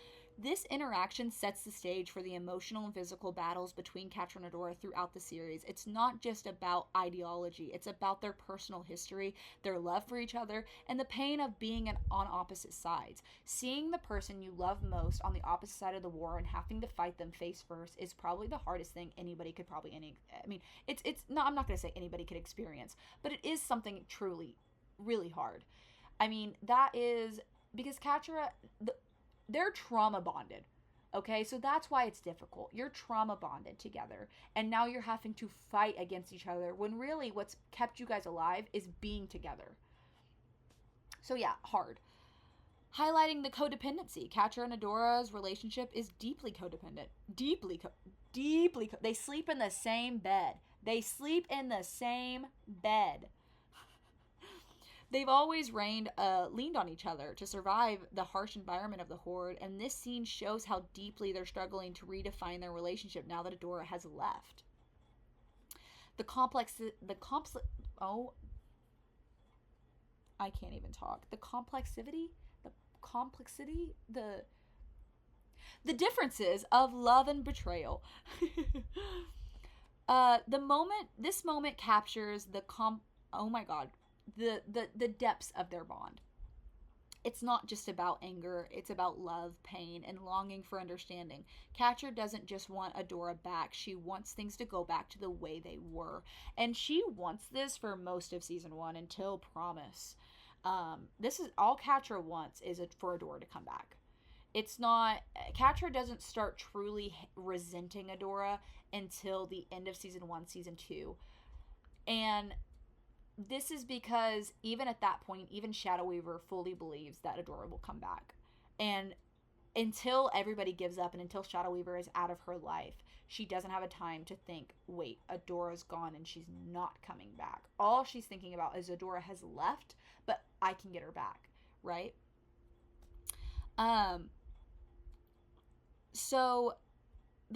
This interaction sets the stage for the emotional and physical battles between Catra and Adora throughout the series. It's not just about ideology, it's about their personal history, their love for each other, and the pain of being on opposite sides. Seeing the person you love most on the opposite side of the war and having to fight them face first is probably the hardest thing anybody could it's not, I'm not going to say anybody could experience, but it is something truly, really hard. I mean, that is because Catra, they're trauma bonded. Okay, so that's why it's difficult. You're trauma bonded together, and now you're having to fight against each other when really what's kept you guys alive is being together. So yeah, hard. Highlighting the codependency. Catra and Adora's relationship is deeply codependent. They sleep in the same bed. They've always leaned on each other to survive the harsh environment of the Horde, and this scene shows how deeply they're struggling to redefine their relationship now that Adora has left. I can't even talk. The differences of love and betrayal. This moment captures the depths of their bond. It's not just about anger, it's about love, pain, and longing for understanding. Catra doesn't just want Adora back, she wants things to go back to the way they were. And she wants this for most of season 1 until Promise. This is all Catra wants is for Adora to come back. It's not, Catra doesn't start truly resenting Adora until the end of season 1, season 2. And this is because even at that point, even Shadow Weaver fully believes that Adora will come back. And until everybody gives up and until Shadow Weaver is out of her life, she doesn't have a time to think, wait, Adora's gone and she's not coming back. All she's thinking about is Adora has left, but I can get her back, right? So I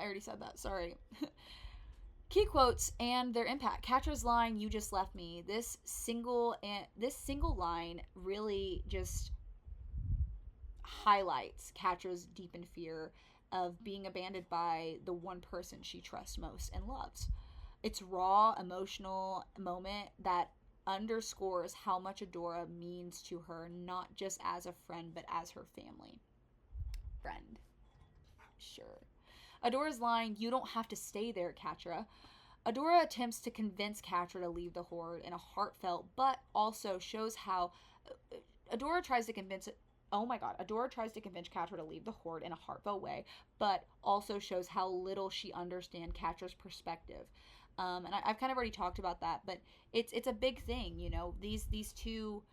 already said that, sorry. Key quotes and their impact. Catra's line, "You just left me." This single line really just highlights Catra's deepened fear of being abandoned by the one person she trusts most and loves. It's raw, emotional moment that underscores how much Adora means to her, not just as a friend, but as her family. Friend. Sure. Adora's line, "You don't have to stay there, Catra." Adora attempts to convince Catra to leave the Horde in a heartfelt, but also shows how Adora tries to convince Catra to leave the Horde in a heartfelt way, but also shows how little she understands Catra's perspective. And I've kind of already talked about that, but it's a big thing, you know. These two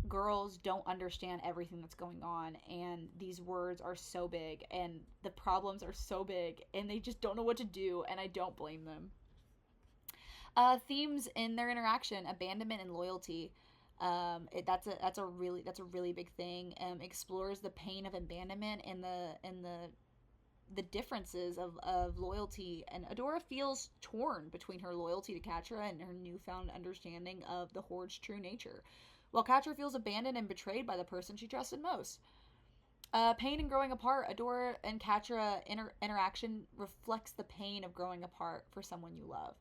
girls don't understand everything that's going on, and these words are so big and the problems are so big and they just don't know what to do, and I don't blame them. Themes in their interaction: abandonment and loyalty. That's a really big thing. Explores the pain of abandonment and the differences of loyalty, and Adora feels torn between her loyalty to Catra and her newfound understanding of the Horde's true nature, while Catra feels abandoned and betrayed by the person she trusted most. Pain and growing apart. Adora and Catra interaction reflects the pain of growing apart for someone you love.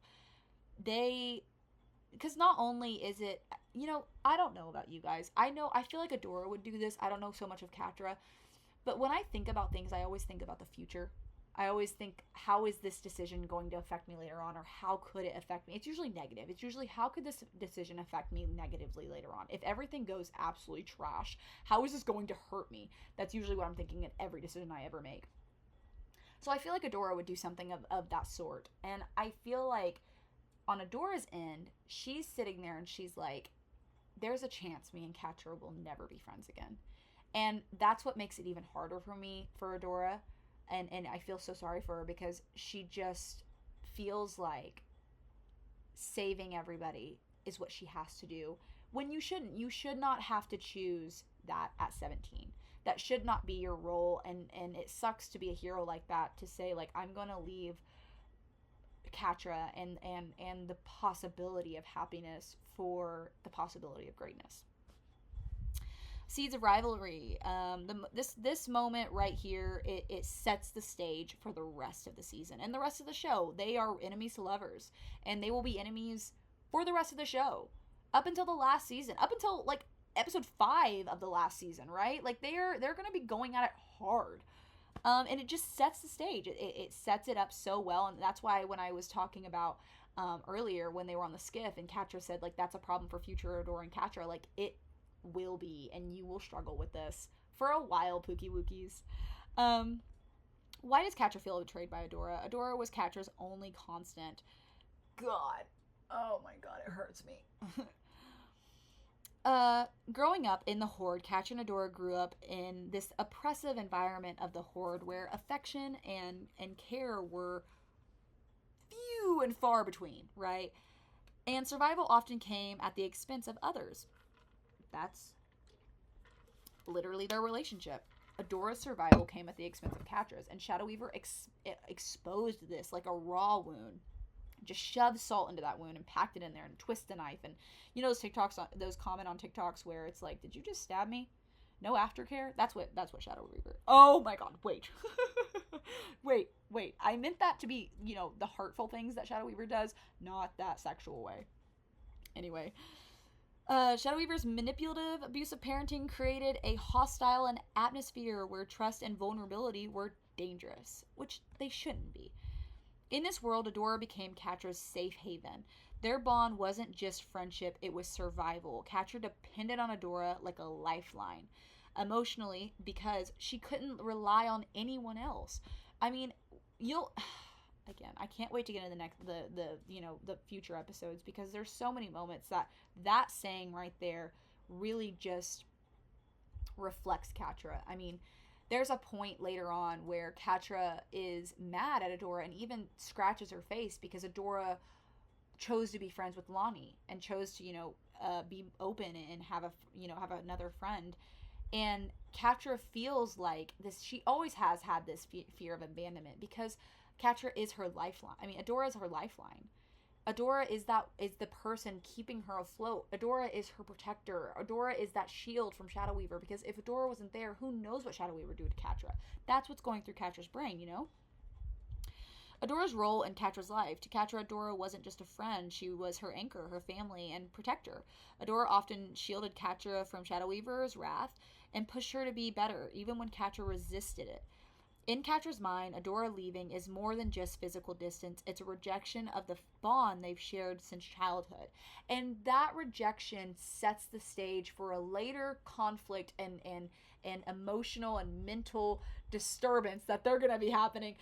Because not only is it, I don't know about you guys. I feel like Adora would do this. I don't know so much of Catra. But when I think about things, I always think about the future. I always think, how is this decision going to affect me later on, or how could it affect me? It's usually negative. It's usually, how could this decision affect me negatively later on? If everything goes absolutely trash, how is this going to hurt me? That's usually what I'm thinking in every decision I ever make. So I feel like Adora would do something of that sort. And I feel like on Adora's end, she's sitting there and she's like, there's a chance me and Catra will never be friends again. And that's what makes it even harder for me, for Adora. And I feel so sorry for her, because she just feels like saving everybody is what she has to do, when you shouldn't. You should not have to choose that at 17. That should not be your role, and it sucks to be a hero like that, to say, like, I'm gonna leave Catra and the possibility of happiness for the possibility of greatness. Seeds of rivalry. This moment right here, it sets the stage for the rest of the season and the rest of the show. They are enemies to lovers, and they will be enemies for the rest of the show, up until the last season, up until like episode 5 of the last season, right? Like they're gonna be going at it hard. And it just sets the stage. It sets it up so well, and that's why when I was talking about earlier when they were on the skiff and Catra said like that's a problem for future Adora and Catra, like it will be, and you will struggle with this for a while, Pookie Wookies. Why does Catra feel betrayed by Adora? Adora was Catra's only constant. God. Oh my god, it hurts me. Growing up in the Horde, Catra and Adora grew up in this oppressive environment of the Horde where affection and care were few and far between, right? And survival often came at the expense of others. That's literally their relationship. Adora's survival came at the expense of Catra's, and Shadow Weaver exposed this like a raw wound. Just shoved salt into that wound and packed it in there and twist the knife. And you know those TikToks, those comment on TikToks where it's like, "Did you just stab me? No aftercare." That's what Shadow Weaver. Oh my god! Wait, wait. I meant that to be, you know, the hurtful things that Shadow Weaver does, not that sexual way. Anyway. Shadow Weaver's manipulative, abusive parenting created a hostile and atmosphere where trust and vulnerability were dangerous, which they shouldn't be. In this world, Adora became Catra's safe haven. Their bond wasn't just friendship, it was survival. Catra depended on Adora like a lifeline, emotionally, because she couldn't rely on anyone else. I mean, again, I can't wait to get into the future episodes, because there's so many moments that saying right there really just reflects Catra. I mean, there's a point later on where Catra is mad at Adora and even scratches her face because Adora chose to be friends with Lonnie and chose to, be open and have another friend. And Catra feels like this. She always has had this fear of abandonment because Catra is her lifeline. I mean, Adora is her lifeline. Adora is the person keeping her afloat. Adora is her protector. Adora is that shield from Shadow Weaver, because if Adora wasn't there, who knows what Shadow Weaver would do to Catra. That's what's going through Catra's brain, Adora's role in Catra's life. To Catra, Adora wasn't just a friend. She was her anchor, her family, and protector. Adora often shielded Catra from Shadow Weaver's wrath and pushed her to be better, even when Catra resisted it. In Catra's mind, Adora leaving is more than just physical distance. It's a rejection of the bond they've shared since childhood. And that rejection sets the stage for a later conflict and emotional and mental disturbance that they're going to be happening.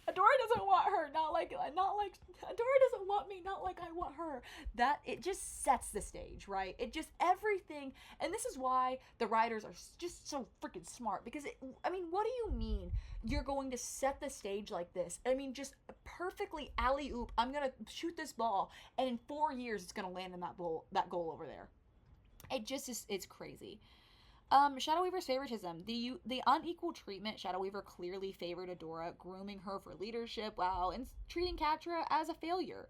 Adora doesn't want her, not like Adora doesn't want me, not like I want her. That it just sets the stage, right? It just everything, and this is why the writers are just so freaking smart, because what do you mean you're going to set the stage like this? I mean, just perfectly alley-oop. I'm gonna shoot this ball, and in 4 years it's gonna land in that goal over there. It just is, it's crazy. Shadow Weaver's favoritism. The unequal treatment. Shadow Weaver clearly favored Adora, grooming her for leadership while treating Catra as a failure.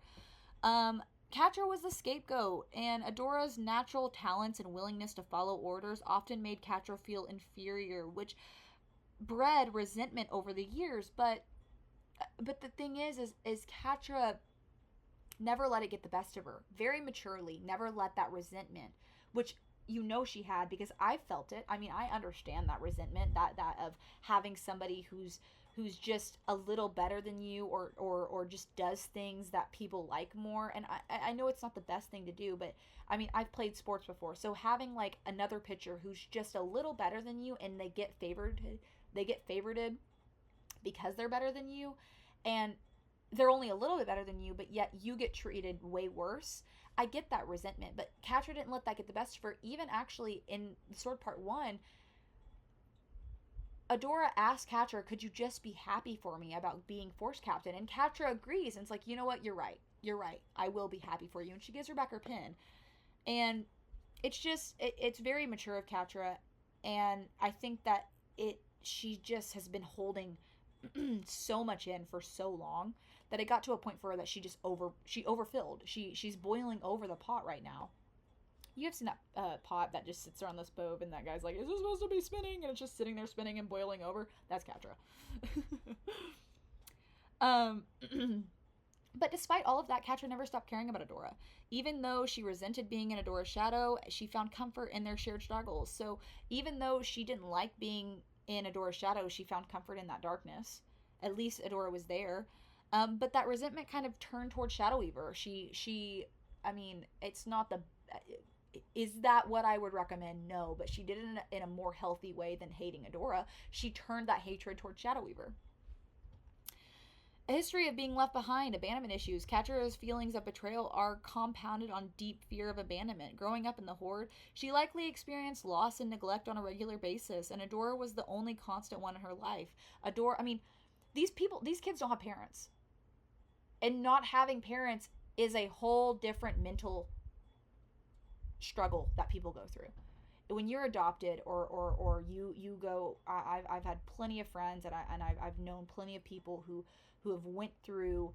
Catra was the scapegoat, and Adora's natural talents and willingness to follow orders often made Catra feel inferior, which bred resentment over the years. But the thing is Catra never let it get the best of her. Very maturely, never let that resentment, which she had, because I felt it. I mean, I understand that resentment, that of having somebody who's just a little better than you, or just does things that people like more. And I know it's not the best thing to do, but I mean, I've played sports before, so having like another pitcher who's just a little better than you and they get favorited because they're better than you, and they're only a little bit better than you, but yet you get treated way worse. I get that resentment, but Catra didn't let that get the best of her. Even actually in Sword Part 1, Adora asked Catra, could you just be happy for me about being Force Captain? And Catra agrees, and it's like, you know what, you're right. I will be happy for you. And she gives her back her pin. And it's just, it's very mature of Catra, and I think that she just has been holding so much in for so long that it got to a point for her that she overfilled. She's boiling over the pot right now. You have seen that pot that just sits around the stove, and that guy's like, "Is this supposed to be spinning?" And it's just sitting there spinning and boiling over. That's Catra. But despite all of that, Catra never stopped caring about Adora. Even though she resented being in Adora's shadow, she found comfort in their shared struggles. So even though she didn't like being in Adora's shadow, she found comfort in that darkness. At least Adora was there. But that resentment kind of turned towards Shadow Weaver. I mean, it's not the... Is that what I would recommend? No, but she did it in a more healthy way than hating Adora. She turned that hatred towards Shadow Weaver. A history of being left behind, abandonment issues. Catra's feelings of betrayal are compounded on deep fear of abandonment. Growing up in the Horde, she likely experienced loss and neglect on a regular basis, and Adora was the only constant one in her life. These kids don't have parents. And not having parents is a whole different mental struggle that people go through. When you're adopted or you go, I've had plenty of friends and I've known plenty of people who have went through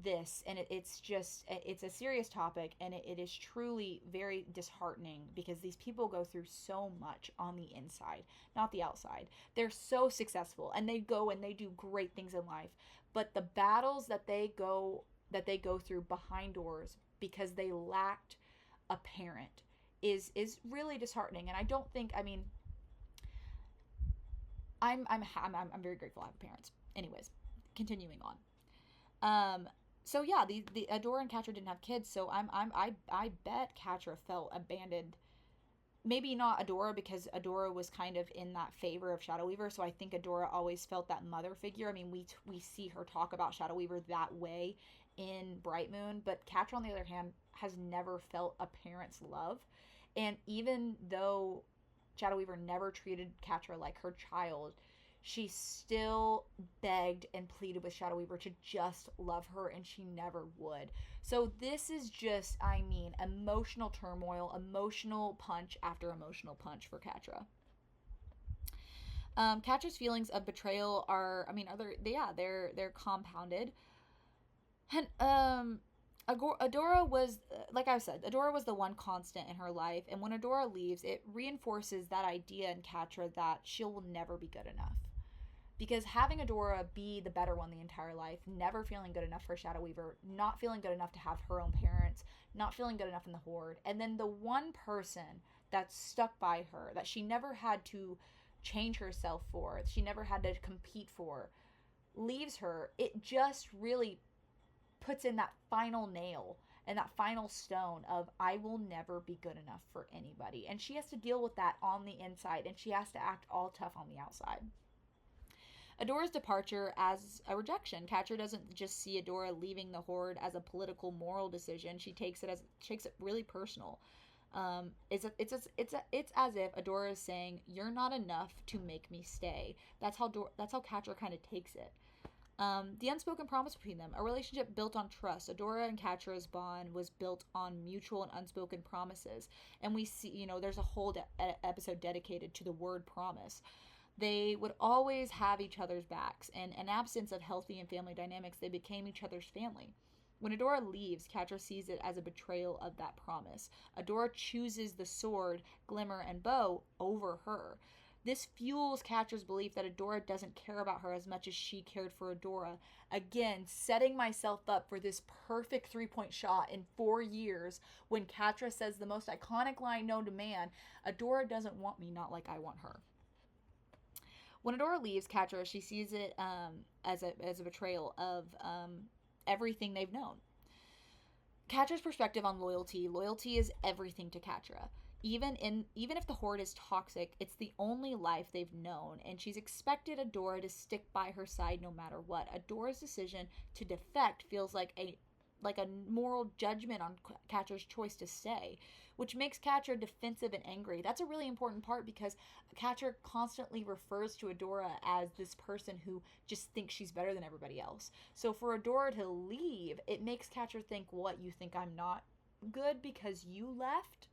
this, and it's a serious topic, and it is truly very disheartening because these people go through so much on the inside, not the outside. They're so successful and they go and they do great things in life, but the battles that they go through behind doors because they lacked a parent is really disheartening. And I don't think, I mean, I'm very grateful I have parents. Anyways, continuing on. So yeah, the Adora and Catra didn't have kids, so I bet Catra felt abandoned. Maybe not Adora, because Adora was kind of in that favor of Shadow Weaver, so I think Adora always felt that mother figure. I mean, we see her talk about Shadow Weaver that way in Bright Moon, but Catra, on the other hand, has never felt a parent's love. And even though Shadow Weaver never treated Catra like her child, she still begged and pleaded with Shadow Weaver to just love her, and she never would. So this is just, I mean, emotional turmoil, emotional punch after emotional punch for Catra. Catra's feelings of betrayal they're compounded. And Adora was, like I said, Adora was the one constant in her life, and when Adora leaves, it reinforces that idea in Catra that she'll never be good enough. Because having Adora be the better one the entire life, never feeling good enough for Shadow Weaver, not feeling good enough to have her own parents, not feeling good enough in the Horde, and then the one person that stuck by her, that she never had to change herself for, she never had to compete for, leaves her, it just really puts in that final nail and that final stone of, I will never be good enough for anybody. And she has to deal with that on the inside, and she has to act all tough on the outside. Adora's departure as a rejection. Catra doesn't just see Adora leaving the Horde as a political, moral decision. She takes it really personal. It's as if Adora is saying, "You're not enough to make me stay." That's how Catra kind of takes it. The unspoken promise between them, a relationship built on trust. Adora and Catra's bond was built on mutual and unspoken promises, and we see, there's a whole episode dedicated to the word promise. They would always have each other's backs, and in absence of healthy and family dynamics, they became each other's family. When Adora leaves, Catra sees it as a betrayal of that promise. Adora chooses the sword, Glimmer and Bow, over her. This fuels Catra's belief that Adora doesn't care about her as much as she cared for Adora. Again, setting myself up for this perfect 3-point shot in 4 years when Catra says the most iconic line known to man, Adora doesn't want me, not like I want her. When Adora leaves Catra, she sees it as a betrayal of everything they've known. Catra's perspective on loyalty is everything to Catra. Even if the Horde is toxic, it's the only life they've known, and she's expected Adora to stick by her side no matter what. Adora's decision to defect feels like a moral judgment on Catra's choice to stay, which makes Catra defensive and angry. That's a really important part because Catra constantly refers to Adora as this person who just thinks she's better than everybody else. So for Adora to leave, it makes Catra think, what, you think I'm not good because you left?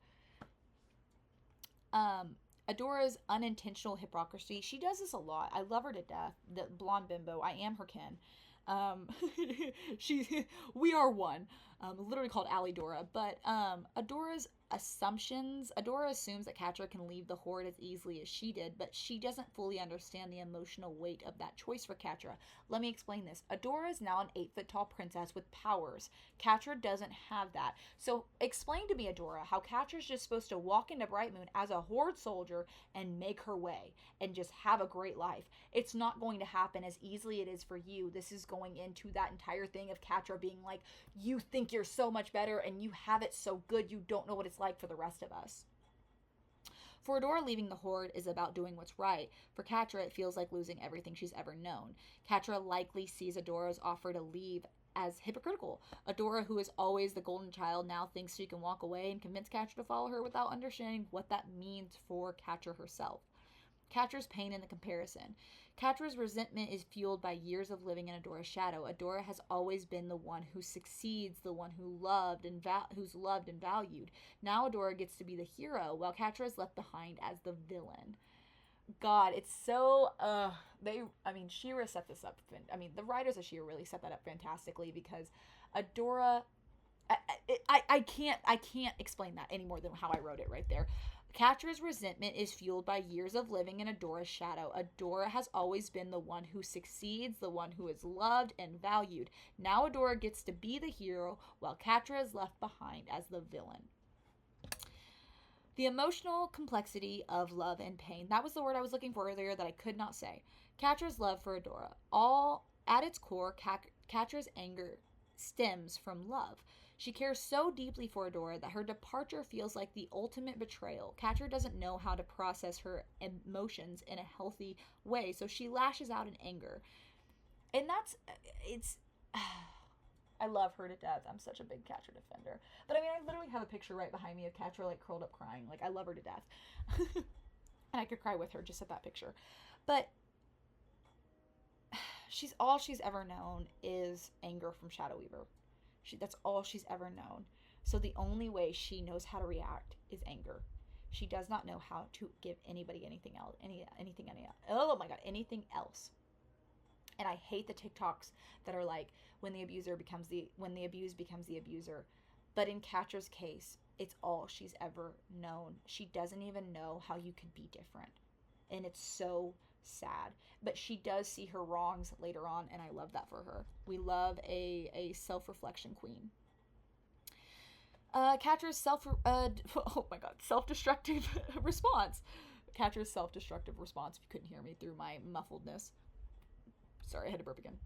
Adora's unintentional hypocrisy. She does this a lot. I love her to death. The blonde bimbo. I am her kin. Um, we are one. Literally called ALLYDORA. But Adora's assumptions. Adora assumes that Catra can leave the Horde as easily as she did, but she doesn't fully understand the emotional weight of that choice for Catra. Let me explain this. Adora is now an 8-foot tall princess with powers. Catra doesn't have that. So explain to me, Adora, how Catra's just supposed to walk into Bright Moon as a Horde soldier and make her way and just have a great life. It's not going to happen as easily it is for you. This is going into that entire thing of Catra being like, you think you're so much better and you have it so good you don't know what it's like for the rest of us. For Adora, leaving the Horde is about doing what's right. For Catra, it feels like losing everything she's ever known. Catra likely sees Adora's offer to leave as hypocritical. Adora, who is always the golden child, now thinks she can walk away and convince Catra to follow her without understanding what that means for Catra herself. Catra's pain in the comparison. Catra's resentment is fueled by years of living in Adora's shadow. Adora has always been the one who succeeds, the one who who's loved and valued. Now Adora gets to be the hero, while Catra is left behind as the villain. God, it's so Shira set this up. The writers of Shira really set that up fantastically, because Adora, I can't explain that any more than how I wrote it right there. Catra's resentment is fueled by years of living in Adora's shadow. Adora has always been the one who succeeds, the one who is loved and valued. Now Adora gets to be the hero, while Catra is left behind as the villain. The emotional complexity of love and pain. That was the word I was looking for earlier that I could not say. Catra's love for Adora. All at its core, Catra's anger stems from love. She cares so deeply for Adora that her departure feels like the ultimate betrayal. Catra doesn't know how to process her emotions in a healthy way, so she lashes out in anger. And I love her to death. I'm such a big Catra defender. But I literally have a picture right behind me of Catra, like, curled up crying. Like, I love her to death. And I could cry with her just at that picture. But all she's ever known is anger from Shadow Weaver. That's all she's ever known. So the only way she knows how to react is anger. She does not know how to give anybody anything else. Anything else. And I hate the TikToks that are like, when the abused becomes the abuser. But in Catra's case, it's all she's ever known. She doesn't even know how you could be different. And it's so sad. But she does see her wrongs later on, and I love that for her. We love a self-reflection queen. Catra's self-destructive response. Catra's self-destructive response, if you couldn't hear me through my muffledness. Sorry, I had to burp again.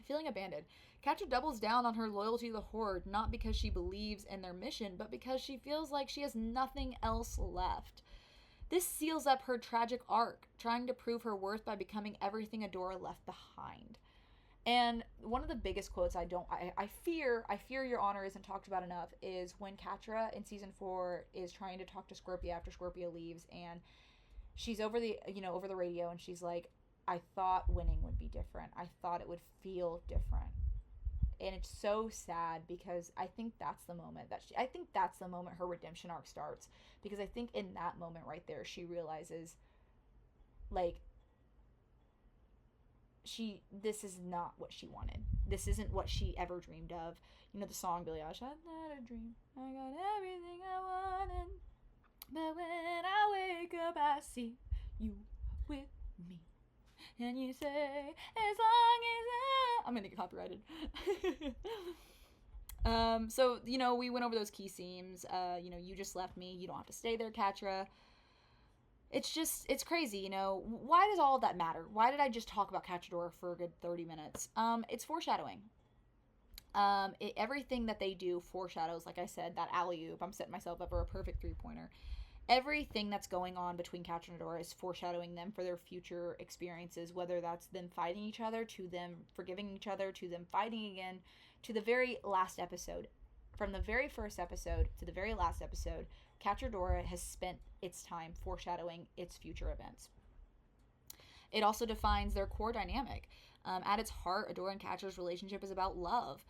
Feeling abandoned. Catra doubles down on her loyalty to the Horde, not because she believes in their mission, but because she feels like she has nothing else left. This seals up her tragic arc, trying to prove her worth by becoming everything Adora left behind. And one of the biggest quotes I fear Your Honor isn't talked about enough is when Catra in season 4 is trying to talk to Scorpia after Scorpia leaves, and she's over the radio, and she's like, I thought winning would be different. I thought it would feel different. And it's so sad, because I think that's the moment her redemption arc starts. Because I think in that moment right there, she realizes, like, this is not what she wanted. This isn't what she ever dreamed of. You know the song, Billie Eilish, I had a dream, I got everything I wanted, but when I wake up, I see you with me. And you say, as long as I'm gonna get copyrighted. So, we went over those key themes. You just left me. You don't have to stay there, Catra. It's crazy, Why does all of that matter? Why did I just talk about Cachadora for a good 30 minutes? It's foreshadowing. Everything that they do foreshadows, like I said, that alley-oop. I'm setting myself up for a perfect three-pointer. Everything that's going on between Catra and Adora is foreshadowing them for their future experiences, whether that's them fighting each other, to them forgiving each other, to them fighting again, to the very last episode. From the very first episode to the very last episode, Catra Adora has spent its time foreshadowing its future events. It also defines their core dynamic. At its heart, Adora and Catra's relationship is about love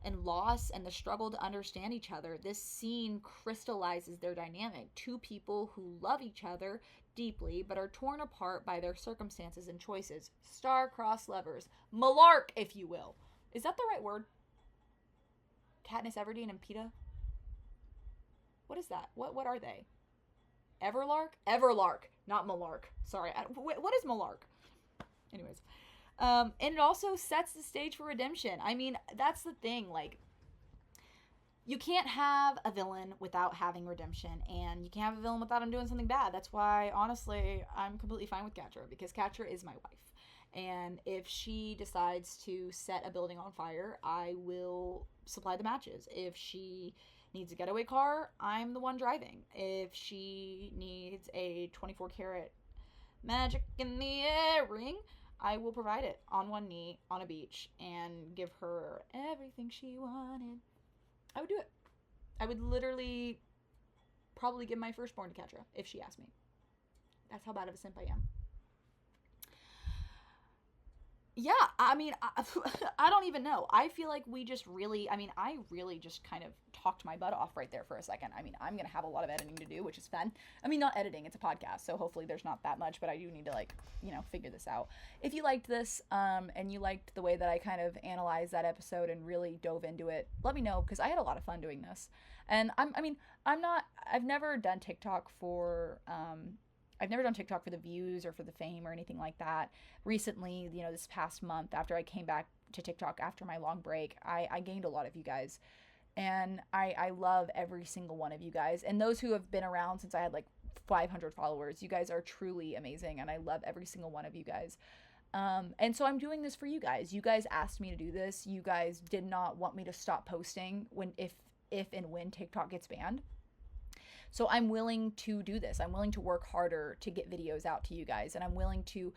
and loss and the struggle to understand each other. This scene crystallizes their dynamic. Two people who love each other deeply, but are torn apart by their circumstances and choices. Star-crossed lovers. Malark, if you will. Is that the right word? Katniss Everdeen and Peeta? What is that? What are they? Everlark? Everlark, not Malark. Sorry. What is Malark? Anyways. And it also sets the stage for redemption. I mean, that's the thing. Like, you can't have a villain without having redemption, and you can't have a villain without him doing something bad. That's why, honestly, I'm completely fine with Catra, because Catra is my wife. And if she decides to set a building on fire, I will supply the matches. If she needs a getaway car, I'm the one driving. If she needs a 24 karat magic in the air ring, I will provide it on one knee on a beach and give her everything she wanted. I would do it. I would literally probably give my firstborn to Catra if she asked me. That's how bad of a simp I am. Yeah, I mean, I don't even know. I feel like we just really, I really just kind of talked my butt off right there for a second. I mean, I'm going to have a lot of editing to do, which is fun. I mean, not editing, it's a podcast, so hopefully there's not that much, but I do need to, figure this out. If you liked this, and you liked the way that I kind of analyzed that episode and really dove into it, let me know, because I had a lot of fun doing this. And I've never done TikTok for, the views or for the fame or anything like that. Recently, this past month, after I came back to TikTok after my long break, I gained a lot of you guys. And I love every single one of you guys. And those who have been around since I had 500 followers, you guys are truly amazing. And I love every single one of you guys. And so I'm doing this for you guys. You guys asked me to do this. You guys did not want me to stop posting if and when TikTok gets banned. So I'm willing to do this. I'm willing to work harder to get videos out to you guys. And I'm willing to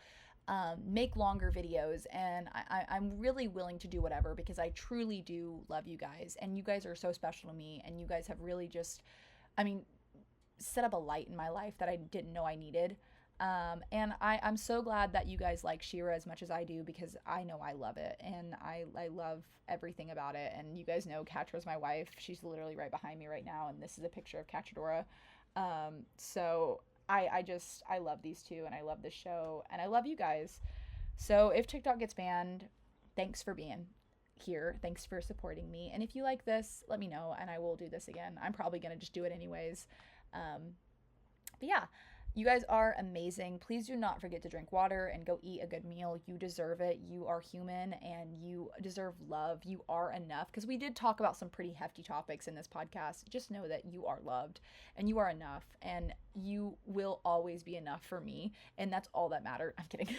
make longer videos. And I'm really willing to do whatever, because I truly do love you guys. And you guys are so special to me. And you guys have really just, set up a light in my life that I didn't know I needed. And I'm so glad that you guys like She-Ra as much as I do, because I know I love it, and I love everything about it. And you guys know Catra's my wife. She's literally right behind me right now, and this is a picture of Catradora. So I love these two, and I love this show, and I love you guys. So if TikTok gets banned, thanks for being here. Thanks for supporting me. And if you like this, let me know, and I will do this again. I'm probably gonna just do it anyways. But yeah. You guys are amazing. Please do not forget to drink water and go eat a good meal. You deserve it. You are human and you deserve love. You are enough. Because we did talk about some pretty hefty topics in this podcast. Just know that you are loved and you are enough, and you will always be enough for me. And that's all that matters. I'm kidding.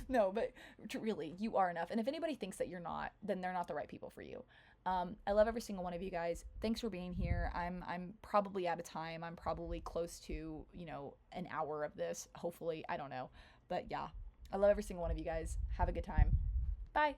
No, but really, you are enough. And if anybody thinks that you're not, then they're not the right people for you. I love every single one of you guys. Thanks for being here. I'm probably out of time. I'm probably close to, an hour of this. Hopefully, I don't know. But yeah, I love every single one of you guys. Have a good time. Bye.